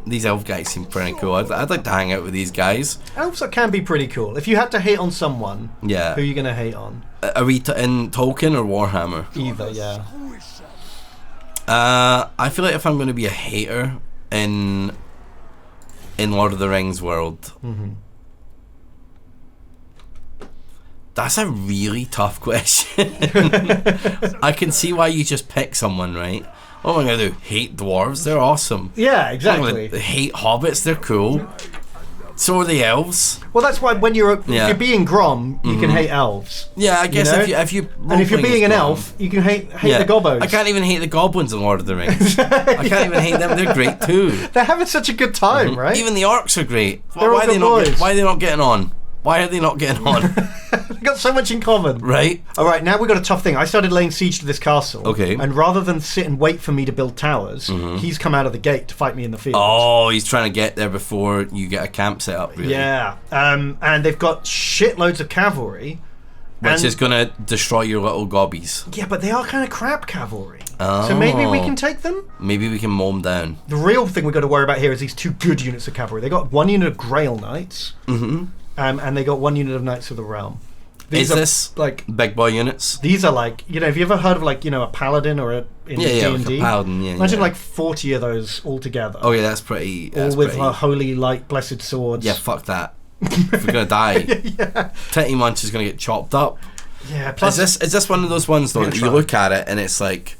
these elf guys seem pretty cool. I'd like to hang out with these guys. Elves can be pretty cool. If you had to hate on someone, who are you going to hate on? Are we in Tolkien or Warhammer? Either, yeah. I feel like if I'm going to be a hater in Lord of the Rings world, that's a really tough question. I can see why you just pick someone, right? What am I going to do? Hate dwarves? They're awesome. Yeah, exactly. Hate hobbits? They're cool. So are the elves. Well, that's why when if you're being Grom, you can hate elves. Yeah, I guess if you and if you're being an elf, you can hate the gobos. I can't even hate the goblins in Lord of the Rings. I can't even hate them. They're great too. They're having such a good time, right? Even the orcs are great. They're all good boys. Why are they not getting on? Why are they not getting on? They've got so much in common. Right. All right, now we've got a tough thing. I started laying siege to this castle. Okay. And rather than sit and wait for me to build towers, he's come out of the gate to fight me in the field. Oh, he's trying to get there before you get a camp set up, really. Yeah. And they've got shitloads of cavalry. Which is going to destroy your little gobbies. Yeah, but they are kind of crap cavalry. Oh. So maybe we can take them? Maybe we can mow them down. The real thing we've got to worry about here is these two good units of cavalry. They got one unit of Grail Knights. And they got one unit of Knights of the Realm. Is this like big boy units? These are like, have you ever heard of like, a paladin or in D&D? Like a paladin, Imagine like 40 of those all together. Oh yeah, that's pretty. All with holy light blessed swords. Yeah, fuck that. If we're gonna die, Titty Munch is gonna get chopped up. Yeah. Plus, is this one of those ones though? You look at it and it's like,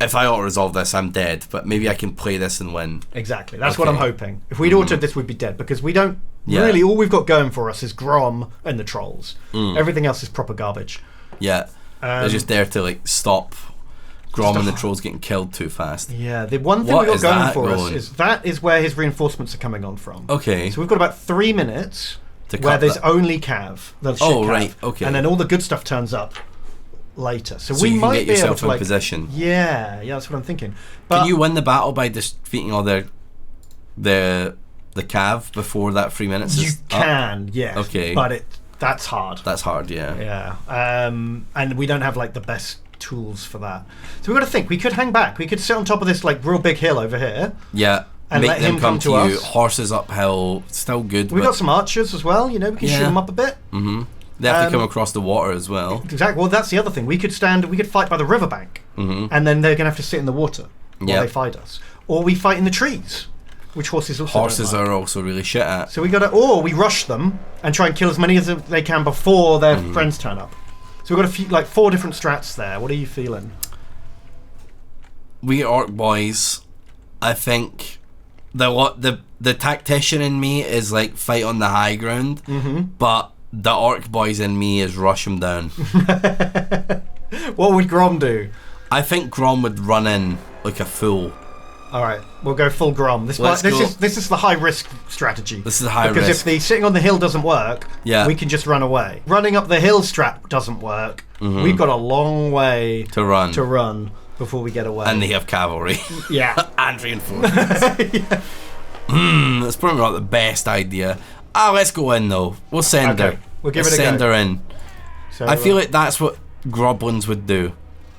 if I auto-resolve this, I'm dead. But maybe I can play this and win. Exactly. That's what I'm hoping. If we'd autoed this, we'd be dead because we don't. Really, all we've got going for us is Grom and the trolls. Everything else is proper garbage. Yeah, they're just there to like stop Grom and the trolls getting killed too fast. Yeah, the one thing we've got going for us is where his reinforcements are coming on from. Okay. So we've got about 3 minutes where there's only cav. Right. Okay. And then all the good stuff turns up later. So we might get be able yourself to in position. Yeah, that's what I'm thinking. But can you win the battle by defeating all the cav before that 3 minutes is You can, up? yes. Okay. But that's hard. That's hard, yeah. Yeah. And we don't have like the best tools for that. So we've got to think. We could hang back. We could sit on top of this like real big hill over here. Yeah. And make let them him come to you. us. Horses uphill, still good. We've got some archers as well, we can shoot them up a bit. They have to come across the water as well. Exactly. Well, that's the other thing. We could fight by the riverbank, and then they're going to have to sit in the water while they fight us. Or we fight in the trees, which horses also are also really shit at. So or we rush them and try and kill as many as they can before their friends turn up. So we've got 4 different strats there. What are you feeling? We Orc boys, I think the tactician in me is like fight on the high ground, but the Orc boys in me is rush them down. What would Grom do? I think Grom would run in like a fool. All right, we'll go full Grom. This is the high risk strategy. This is the high risk. Because if the sitting on the hill doesn't work, we can just run away. Running up the hill strat doesn't work. We've got a long way to run before we get away. And they have cavalry. Yeah. And reinforcements. That's probably not the best idea. Let's go in though. We'll send her. We'll give it a go. Send her in. So, I feel like that's what Groblins would do.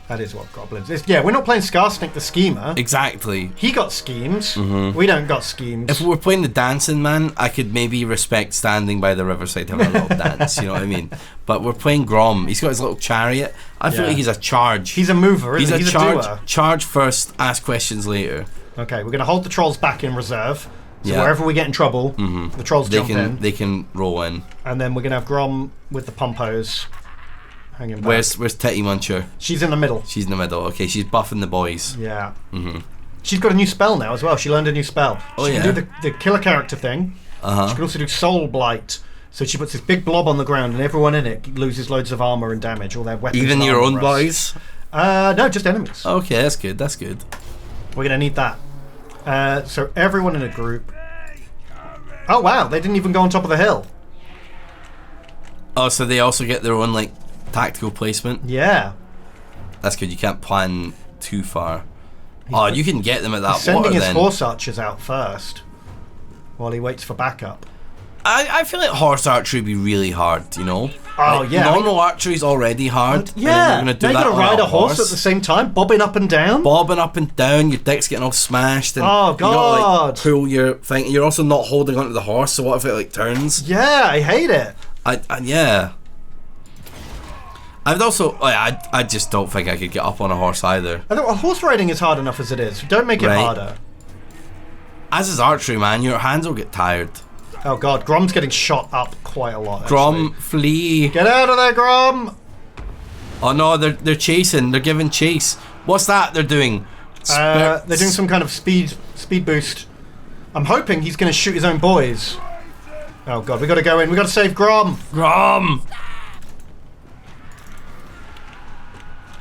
That is what Goblins is. Yeah, we're not playing Skarsnik the Schemer. Exactly. He got schemes. We don't got schemes. If we were playing the Dancing Man, I could maybe respect standing by the riverside having a little dance, you know what I mean? But we're playing Grom. He's got his little chariot. I feel like he's a charge. He's a mover, isn't he? He's a doer. Charge first, ask questions later. Okay, we're going to hold the trolls back in reserve. So wherever we get in trouble, the trolls jump in. They can roll in. And then we're going to have Grom with the pompos. Hanging back. Where's Titty Muncher? She's in the middle. She's in the middle. Okay, she's buffing the boys. Yeah. She's got a new spell now as well. She learned a new spell. She can do the killer character thing. She can also do Soul Blight. So she puts this big blob on the ground and everyone in it loses loads of armor and damage. All their weapons. Even your own boys? No, just enemies. Okay, that's good. That's good. We're gonna need that. So everyone in a group. Oh wow, they didn't even go on top of the hill. Oh, so they also get their own like tactical placement. Yeah. That's good. You can't plan too far. You can get them at that water. Sending his then. horse archers out first, while he waits for backup. I feel like horse archery would be really hard, you know? Oh, like, yeah. Normal archery is already hard. Yeah. And then Now you gotta ride a horse at the same time, bobbing up and down. Bobbing up and down, your dick's getting all smashed. And oh, God. You gotta, like, pull your thing. You're also not holding onto the horse, so what if it, like, turns? Yeah, I hate it. Yeah. I'd also, I just don't think I could get up on a horse either. I think horse riding is hard enough as it is. Don't make it harder. As is archery, man. Your hands will get tired. Oh god, Grom's getting shot up quite a lot. Grom, flee! Get out of there, Grom! Oh no, they're chasing. They're giving chase. What's that they're doing? They're doing some kind of speed boost. I'm hoping he's going to shoot his own boys. Oh god, we got to go in. We got to save Grom. Grom.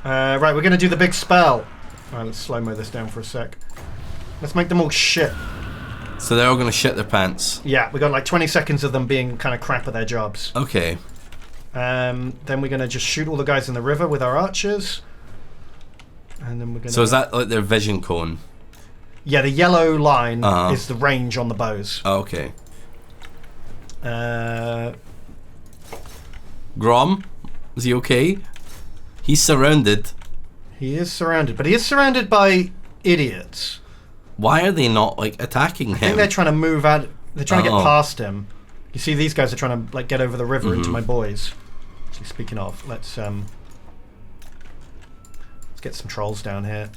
Right, we're going to do the big spell. Alright, let's slow-mo this down for a sec. Let's make them all shit. So they're all going to shit their pants. Yeah, we got like 20 seconds of them being kind of crap at their jobs. Okay. Then we're going to just shoot all the guys in the river with our archers. And then we're going to... So is that like their vision cone? Yeah, the yellow line is the range on the bows. Oh, okay. Grom? Is he okay? He's surrounded. He is surrounded, but he is surrounded by idiots. Why are they not like attacking him? I think they're trying to move out. They're trying to get past him. You see, these guys are trying to like get over the river into my boys. Actually, speaking of, let's get some trolls down here.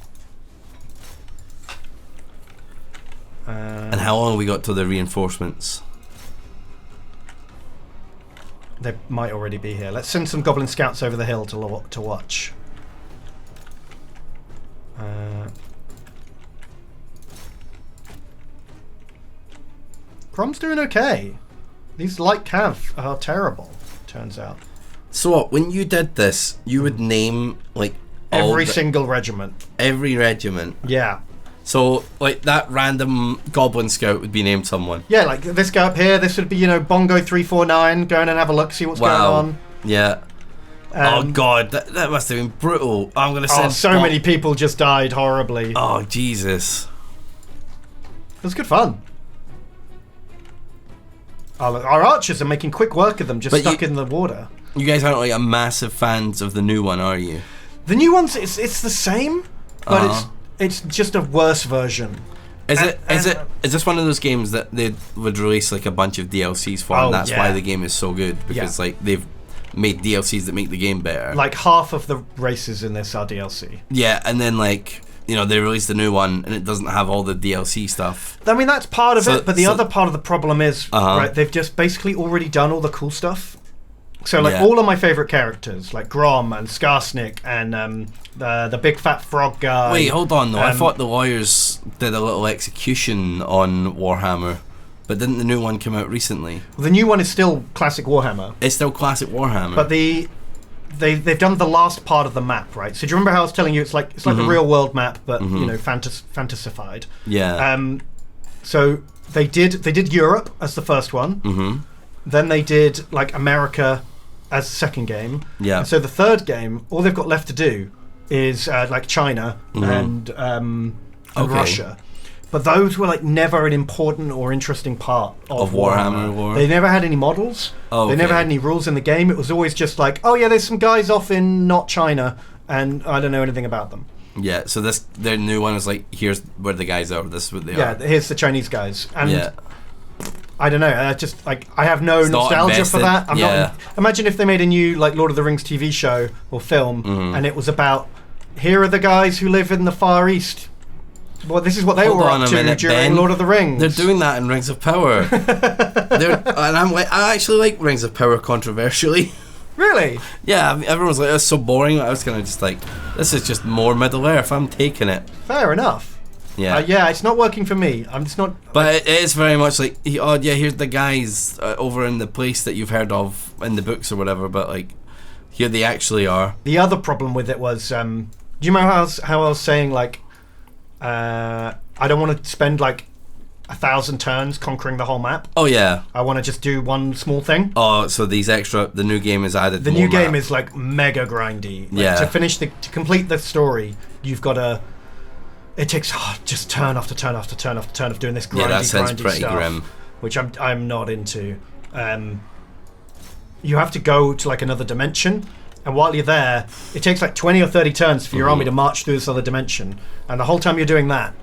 And how long have we got till the reinforcements? They might already be here. Let's send some goblin scouts over the hill to watch. Grom's doing okay. These light cav are terrible, turns out. So what, when you did this, you would name like every single regiment. Every regiment. Yeah. So like that random goblin scout would be named someone. Yeah, like this guy up here, this would be, Bongo 349, go in and have a look, see what's going on. Yeah. Oh god, that must have been brutal. I'm gonna send so many people just died horribly. Oh Jesus. It was good fun. Our archers are making quick work of them, just stuck in the water. You guys aren't like a massive fans of the new one, are you? The new one's it's the same, but it's just a worse version. Is this one of those games that they would release like a bunch of DLCs for, and that's why the game is so good, because like they've made DLCs that make the game better. Like half of the races in this are DLC. Yeah, and then like they released a new one and it doesn't have all the DLC stuff. I mean, that's part of it, but the other part of the problem is right, they've just basically already done all the cool stuff. So like all of my favorite characters, like Grom and Skarsnik and the big fat frog guy. Wait, hold on though. I thought the lawyers did a little execution on Warhammer, but didn't the new one come out recently? Well, the new one is still classic Warhammer. It's still classic Warhammer. But they've done the last part of the map, right? So do you remember how I was telling you it's like a real world map, but fantasified? Yeah. So they did Europe as the first one. Mm-hmm. Then they did like America as the second game. Yeah. And so the third game, all they've got left to do is like China and Russia. But those were like never an important or interesting part of Warhammer War. They never had any models. Oh, They never had any rules in the game. It was always just like, oh yeah, there's some guys off in not China, and I don't know anything about them. Yeah, so their new one is like, here's where the guys are. This is what they are. Yeah, here's the Chinese guys. And I don't know. I just like I have no nostalgia for that. I'm not. Imagine if they made a new like Lord of the Rings TV show or film, and it was about here are the guys who live in the Far East. Well, this is what they were up to during Lord of the Rings. They're doing that in Rings of Power. And I'm like, I actually like Rings of Power controversially. Really? Yeah, I mean, everyone's like, that's so boring. I was kind of just like, this is just more Middle Earth. I'm taking it. Fair enough. Yeah. Yeah, it's not working for me. I'm just not. But it is very much like, oh yeah, here's the guys over in the place that you've heard of in the books or whatever. But like, here they actually are. The other problem with it was Do you remember how I was saying, like, I don't want to spend, like, 1,000 turns conquering the whole map? Oh, yeah. I want to just do one small thing. Oh, so the new game is added. The new game is, like, mega grindy. Like, to complete the story, you've got to... It takes just turn after turn after turn after turn of doing this grindy, that sounds pretty stuff, grim. which I'm not into. You have to go to, like, another dimension, and while you're there, it takes like 20 or 30 turns for your army to march through this other dimension. And the whole time you're doing that,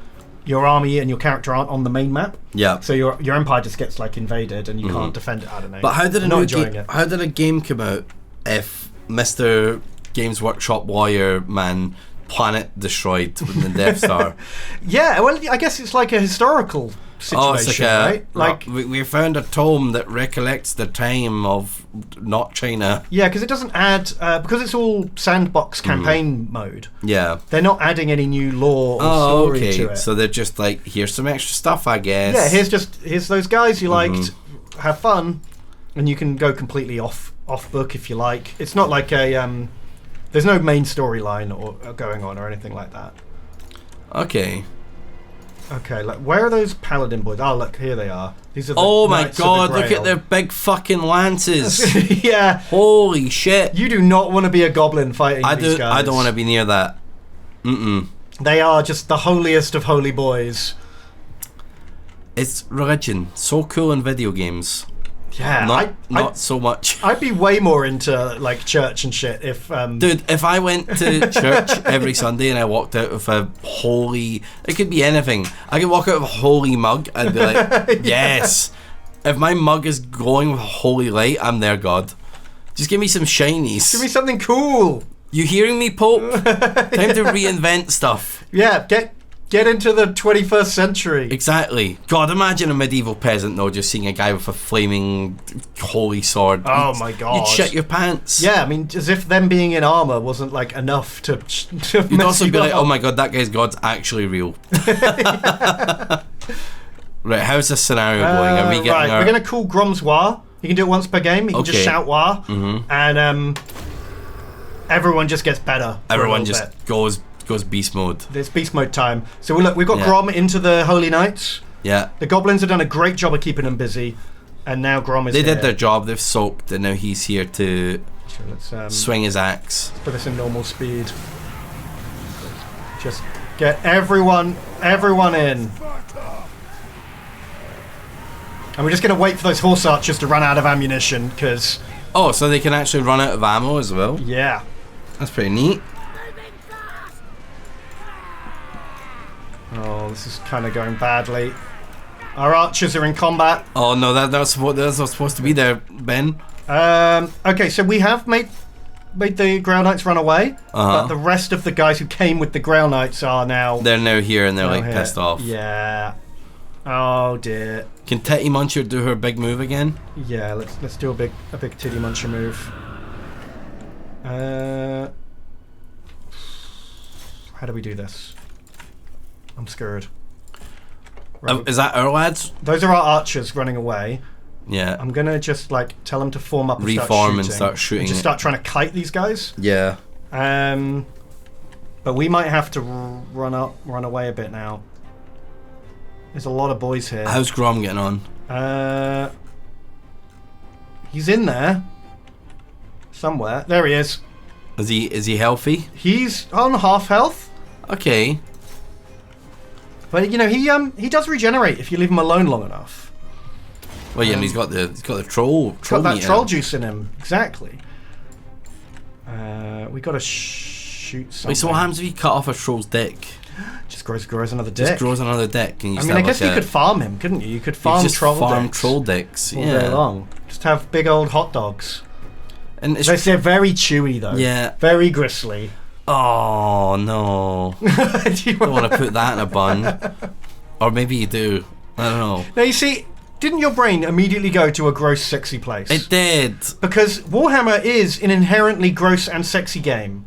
your army and your character aren't on the main map. Yeah. So your empire just gets, like, invaded, and you can't defend it. I don't know. But how did a game come out if Mr. Games Workshop Warrior Man planet destroyed with the Death Star? Yeah, well, I guess it's like a historical situation, right? Like we found a tome that recollects the time of not China. Yeah, because it doesn't add because it's all sandbox campaign mode. Yeah, they're not adding any new lore or story to it. So they're just like, here's some extra stuff, I guess. Yeah, here's those guys you liked. Have fun, and you can go completely off book if you like. It's not like a there's no main storyline or going on or anything like that. Okay, like, where are those paladin boys? Oh, look, here they are. These are the my god, look at their big fucking lances. Yeah. Holy shit. You do not want to be a goblin fighting these guys. I don't want to be near that. They are just the holiest of holy boys. It's religion. So cool in video games. Yeah, not so much. I'd be way more into, like, church and shit if... Dude, if I went to church every Sunday and I walked out with a holy... It could be anything. I could walk out with a holy mug and be like, yes. If my mug is glowing with a holy light, I'm there, God. Just give me some shinies. Give me something cool. You hearing me, Pope? Time to reinvent stuff. Yeah, Get into the 21st century. Exactly. God, imagine a medieval peasant, though, just seeing a guy with a flaming holy sword. Oh, my God. You'd shit your pants. Yeah, I mean, as if them being in armor wasn't, like, enough to You'd also be like, oh, my God, that guy's God's actually real. Right, how's this scenario going? Are we getting we're going to call Grom's War. You can do it once per game. You can just shout War. And everyone just gets better. Everyone just goes beast mode. It's beast mode time. So we've got Grom into the Holy Knights. Yeah. The goblins have done a great job of keeping them busy, and now Grom is They did their job. They've soaked, and now he's here to swing his axe. Let's put this in normal speed. Just get everyone in. And we're just going to wait for those horse archers to run out of ammunition, because... Oh, so they can actually run out of ammo as well? Yeah. That's pretty neat. Oh, this is kind of going badly. Our archers are in combat. Oh no, that's not supposed to be there, Ben. Okay, so we have made the Grail Knights run away, but the rest of the guys who came with the Grail Knights are now... They're now here and they're like pissed off. Yeah. Oh dear. Can Titty Muncher do her big move again? Yeah, let's do a big Titty Muncher move. How do we do this? I'm scared. Right. Is that our lads? Those are our archers running away. Yeah. I'm gonna just, like, tell them to form up and start shooting. And just start trying to kite these guys. Yeah. But we might have to run away a bit now. There's a lot of boys here. How's Grom getting on? He's in there somewhere. There he is. Is he healthy? He's on half health. Okay. But you know, he does regenerate if you leave him alone long enough. Well, yeah, and he's got the troll. Got that troll juice in him, exactly. We got to shoot something. Wait, so what happens if you cut off a troll's dick? Just grows another dick. Just grows another dick. And I guess you could farm him, couldn't you? You could farm troll dicks all day long. Just have big old hot dogs. And they're very chewy though. Yeah. Very gristly. Oh no! Don't want to put that in a bun, or maybe you do. I don't know. Now you see, didn't your brain immediately go to a gross, sexy place? It did, because Warhammer is an inherently gross and sexy game.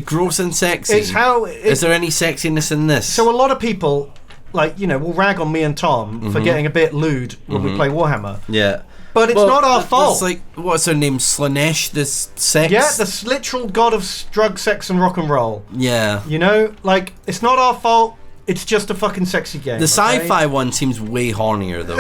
Gross and sexy. Is there any sexiness in this? So a lot of people, like, you know, will rag on me and Tom for getting a bit lewd when we play Warhammer. Yeah. But it's not our fault. It's like, what's her name? Slanesh, this sex? Yeah, the literal god of drug, sex, and rock and roll. Yeah. You know, like, it's not our fault. It's just a fucking sexy game. The sci-fi one seems way hornier, though.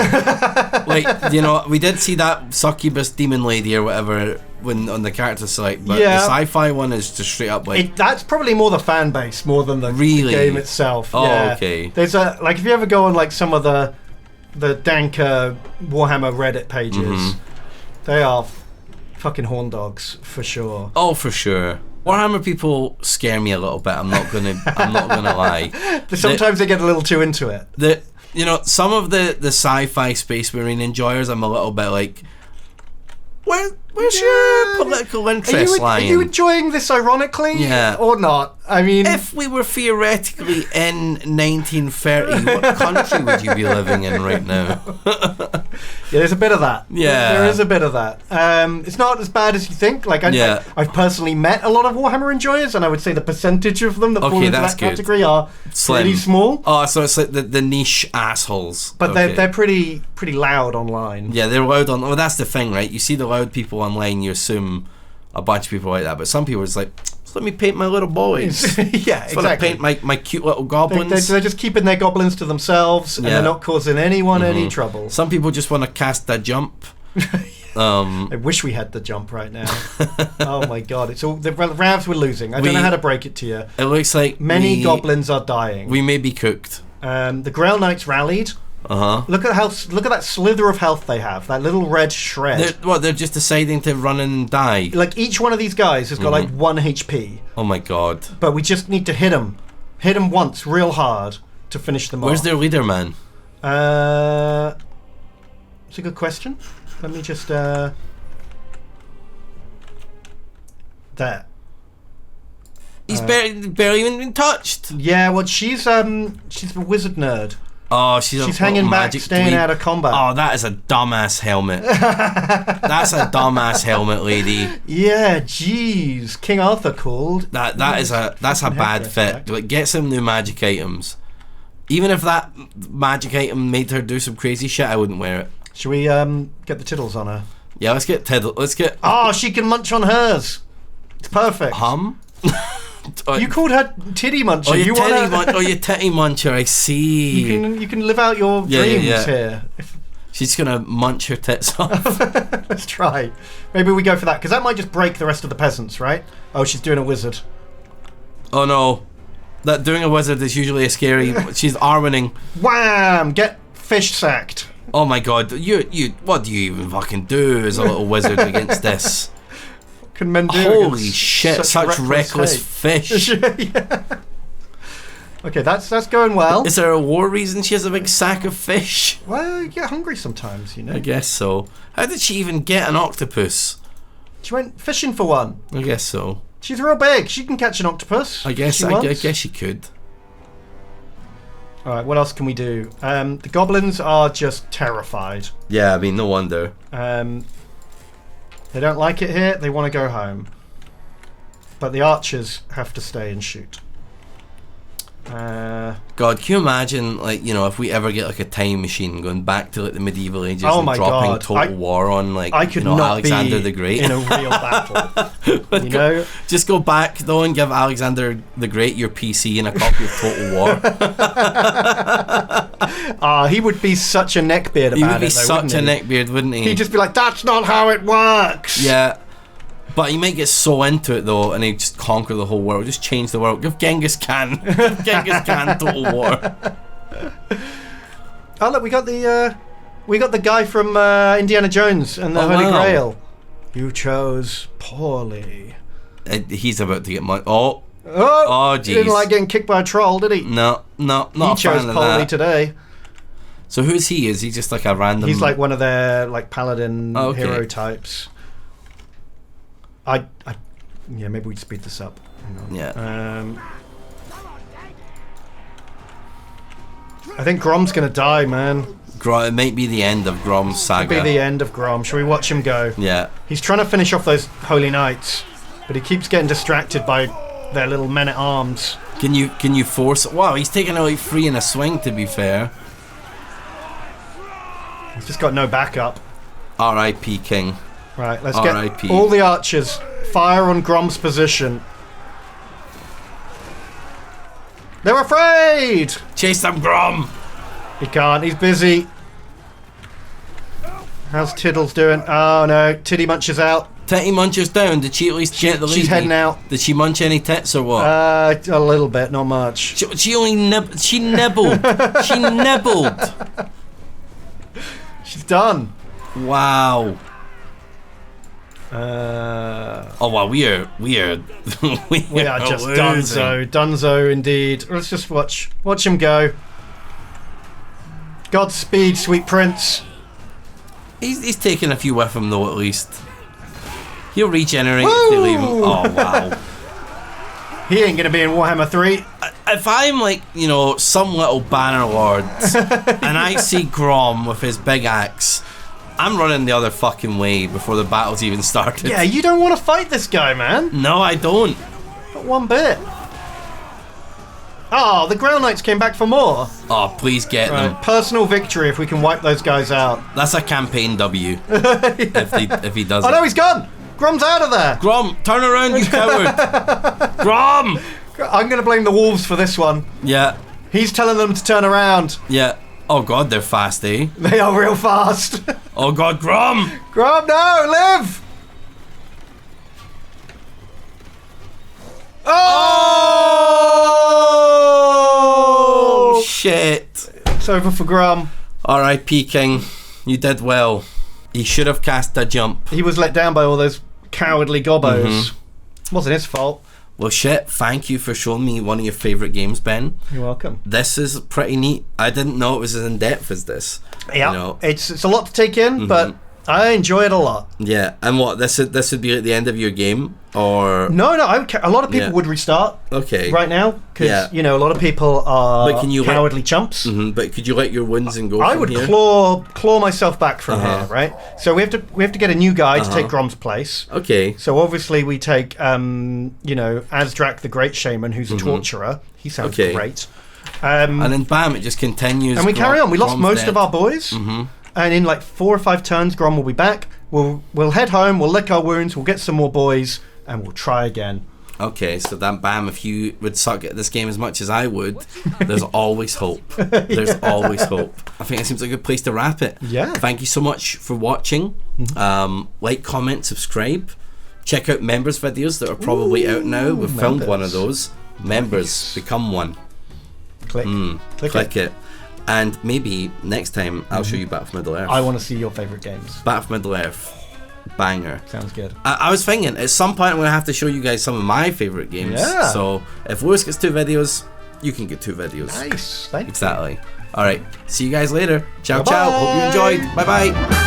Like, you know, we did see that succubus demon lady or whatever when on the character select, but the sci-fi one is just straight up like... that's probably more the fan base, more than the game itself. Oh, yeah. Okay. There's like, if you ever go on, like, some of the danker Warhammer Reddit pages, they are fucking horn dogs, for sure. Oh, for sure. Warhammer people scare me a little bit. I'm not gonna lie. Sometimes they get a little too into it. You know, some of the sci-fi Space Marine enjoyers, I'm a little bit like, where's your political interest lying? Are you enjoying this ironically? Yeah. Or not? I mean... If we were theoretically in 1930, what country would you be living in right now? Yeah, there's a bit of that. Yeah. There is a bit of that. It's not as bad as you think. Like, I've personally met a lot of Warhammer enjoyers, and I would say the percentage of them that fall into that category are pretty small. Oh, so it's like the niche assholes. But they're pretty loud online. Yeah, they're loud on... Well, that's the thing, right? You see the loud people online, you assume a bunch of people like that, but some people it's like, let me paint my little boys. Yeah, exactly. Paint my cute little goblins. They're just keeping their goblins to themselves, and they're not causing anyone any trouble. Some people just want to cast a jump. I wish we had the jump right now. Oh my god, it's all the Ravs were losing. I don't know how to break it to you. It looks like many goblins are dying. We may be cooked. The Grail Knights rallied. Look at that slither of health they have. That little red shred. They're just deciding to run and die. Like, each one of these guys has got like 1 HP. Oh my god. But we just need to hit them once real hard to finish them off. Where's their leader, man? It's a good question. Let me just there. He's barely even been touched. Yeah, well, she's a wizard nerd. Oh, she's hanging back, staying out of combat. Oh, that is a dumbass helmet. That's a dumbass helmet, lady. Yeah, jeez. King Arthur called. That's a bad fit. Like, get some new magic items. Even if that magic item made her do some crazy shit, I wouldn't wear it. Should we get the tiddles on her? Yeah, let's get tiddle. Let's get. Oh, she can munch on hers. It's perfect. You called her titty muncher. You titty muncher. I see. You can live out your dreams here. She's gonna munch her tits off. Let's try. Maybe we go for that, because that might just break the rest of the peasants, right? Oh, she's doing a wizard. Oh no, that doing a wizard is usually a scary. She's armoring. Wham! Get fish sacked. Oh my god, you! What do you even fucking do as a little wizard against this? Can men do? Holy shit! Such reckless fish. Yeah. Okay, that's going well. Is there a war reason she has a big sack of fish? Well, you get hungry sometimes, you know. I guess so. How did she even get an octopus? She went fishing for one. I guess so. She's real big. She can catch an octopus. I guess she could. All right, what else can we do? The goblins are just terrified. Yeah, I mean, no wonder. They don't like it here. They want to go home. But the archers have to stay and shoot. God, can you imagine, like, you know, if we ever get like a time machine going back to like the medieval ages and dropping Total War on, like, I could not Alexander the Great in a real battle. You know, just go back though and give Alexander the Great your PC and a copy of Total War. He would be such a neckbeard about it. He would be such a neckbeard, wouldn't he? He'd just be like, "That's not how it works." Yeah. But he might get so into it though, and he'd just conquer the whole world, just change the world. Give Genghis Khan Total War. Oh look, we got the guy from Indiana Jones and the Holy Grail. You chose poorly. He's about to get money. Oh, jeez. He didn't like getting kicked by a troll, did he? No, not he chose poorly today. So who's he? Is he just like a random? He's like one of their like paladin hero types. Yeah, maybe we'd speed this up. Hang on. Yeah. I think Grom's gonna die, man. It might be the end of Grom's saga. It might be the end of Grom. Shall we watch him go? Yeah. He's trying to finish off those holy knights, but he keeps getting distracted by their little men at arms. Can you force? Wow, he's taking out like 3 in a swing. To be fair, he's just got no backup. R.I.P. King. Right, let's get all the archers. Fire on Grom's position. They're afraid! Chase them, Grom! He can't, he's busy. How's Tiddles doing? Oh no, Tiddy Muncher's out. Titty Muncher's down. Did she at least get the lead? She's heading out. Did she munch any tits or what? A little bit, not much. She only nibbled. She nibbled. She's done. Wow. Oh wow, we are just Dunzo indeed. Let's just watch him go. Godspeed, sweet prince. He's taking a few with him though, at least. He'll regenerate if they leave him. Oh wow. He ain't gonna be in Warhammer 3. If I'm like, some little banner lords and I see Grom with his big axe, I'm running the other fucking way before the battle's even started. Yeah, you don't want to fight this guy, man. No, I don't. Not one bit. Oh, the Grail Knights came back for more. Oh, please get them. Personal victory if we can wipe those guys out. That's a campaign W. if he does. Oh no, he's gone. Grom's out of there. Grom, turn around, you coward. Grom. I'm going to blame the wolves for this one. Yeah. He's telling them to turn around. Yeah. Oh god, they're fast, eh? They are real fast. Oh god, Grom! Grom, no, live! Oh! Shit. It's over for Grom. R.I.P. King. You did well. He should have cast a jump. He was let down by all those cowardly gobbos. Wasn't his fault. Well, shit, thank you for showing me one of your favourite games, Ben. You're welcome. This is pretty neat. I didn't know it was as in-depth as this. Yeah, it's a lot to take in, but I enjoy it a lot. Yeah, and what, this would be at the end of your game? Or No, a lot of people would restart right now, because, a lot of people are cowardly chumps. But could you let your wounds and go I from would here? claw myself back from here, right? So we have to get a new guy to take Grom's place. Okay. So obviously we take, Azdrak the Great Shaman, who's a torturer. He sounds great. And then bam, it just continues. And we carry on. We lost most of our boys. And in like 4 or 5 turns, Grom will be back. We'll head home, we'll lick our wounds, we'll get some more boys, and we'll try again. Okay, so then bam, if you would suck at this game as much as I would, there's always hope. There's always hope. I think it seems like a good place to wrap it. Yeah. Thank you so much for watching. Like, comment, subscribe. Check out members videos that are probably out now. We've filmed one of those. Members, become one. Click it. And maybe next time I'll show you Battle for Middle Earth. I want to see your favourite games. Battle for Middle Earth. Banger. Sounds good. I was thinking, at some point I'm going to have to show you guys some of my favourite games. Yeah. So if Lewis gets 2 videos, you can get 2 videos. Nice. Thanks. Exactly. Alright. See you guys later. Ciao, ciao. Hope you enjoyed. Bye-bye.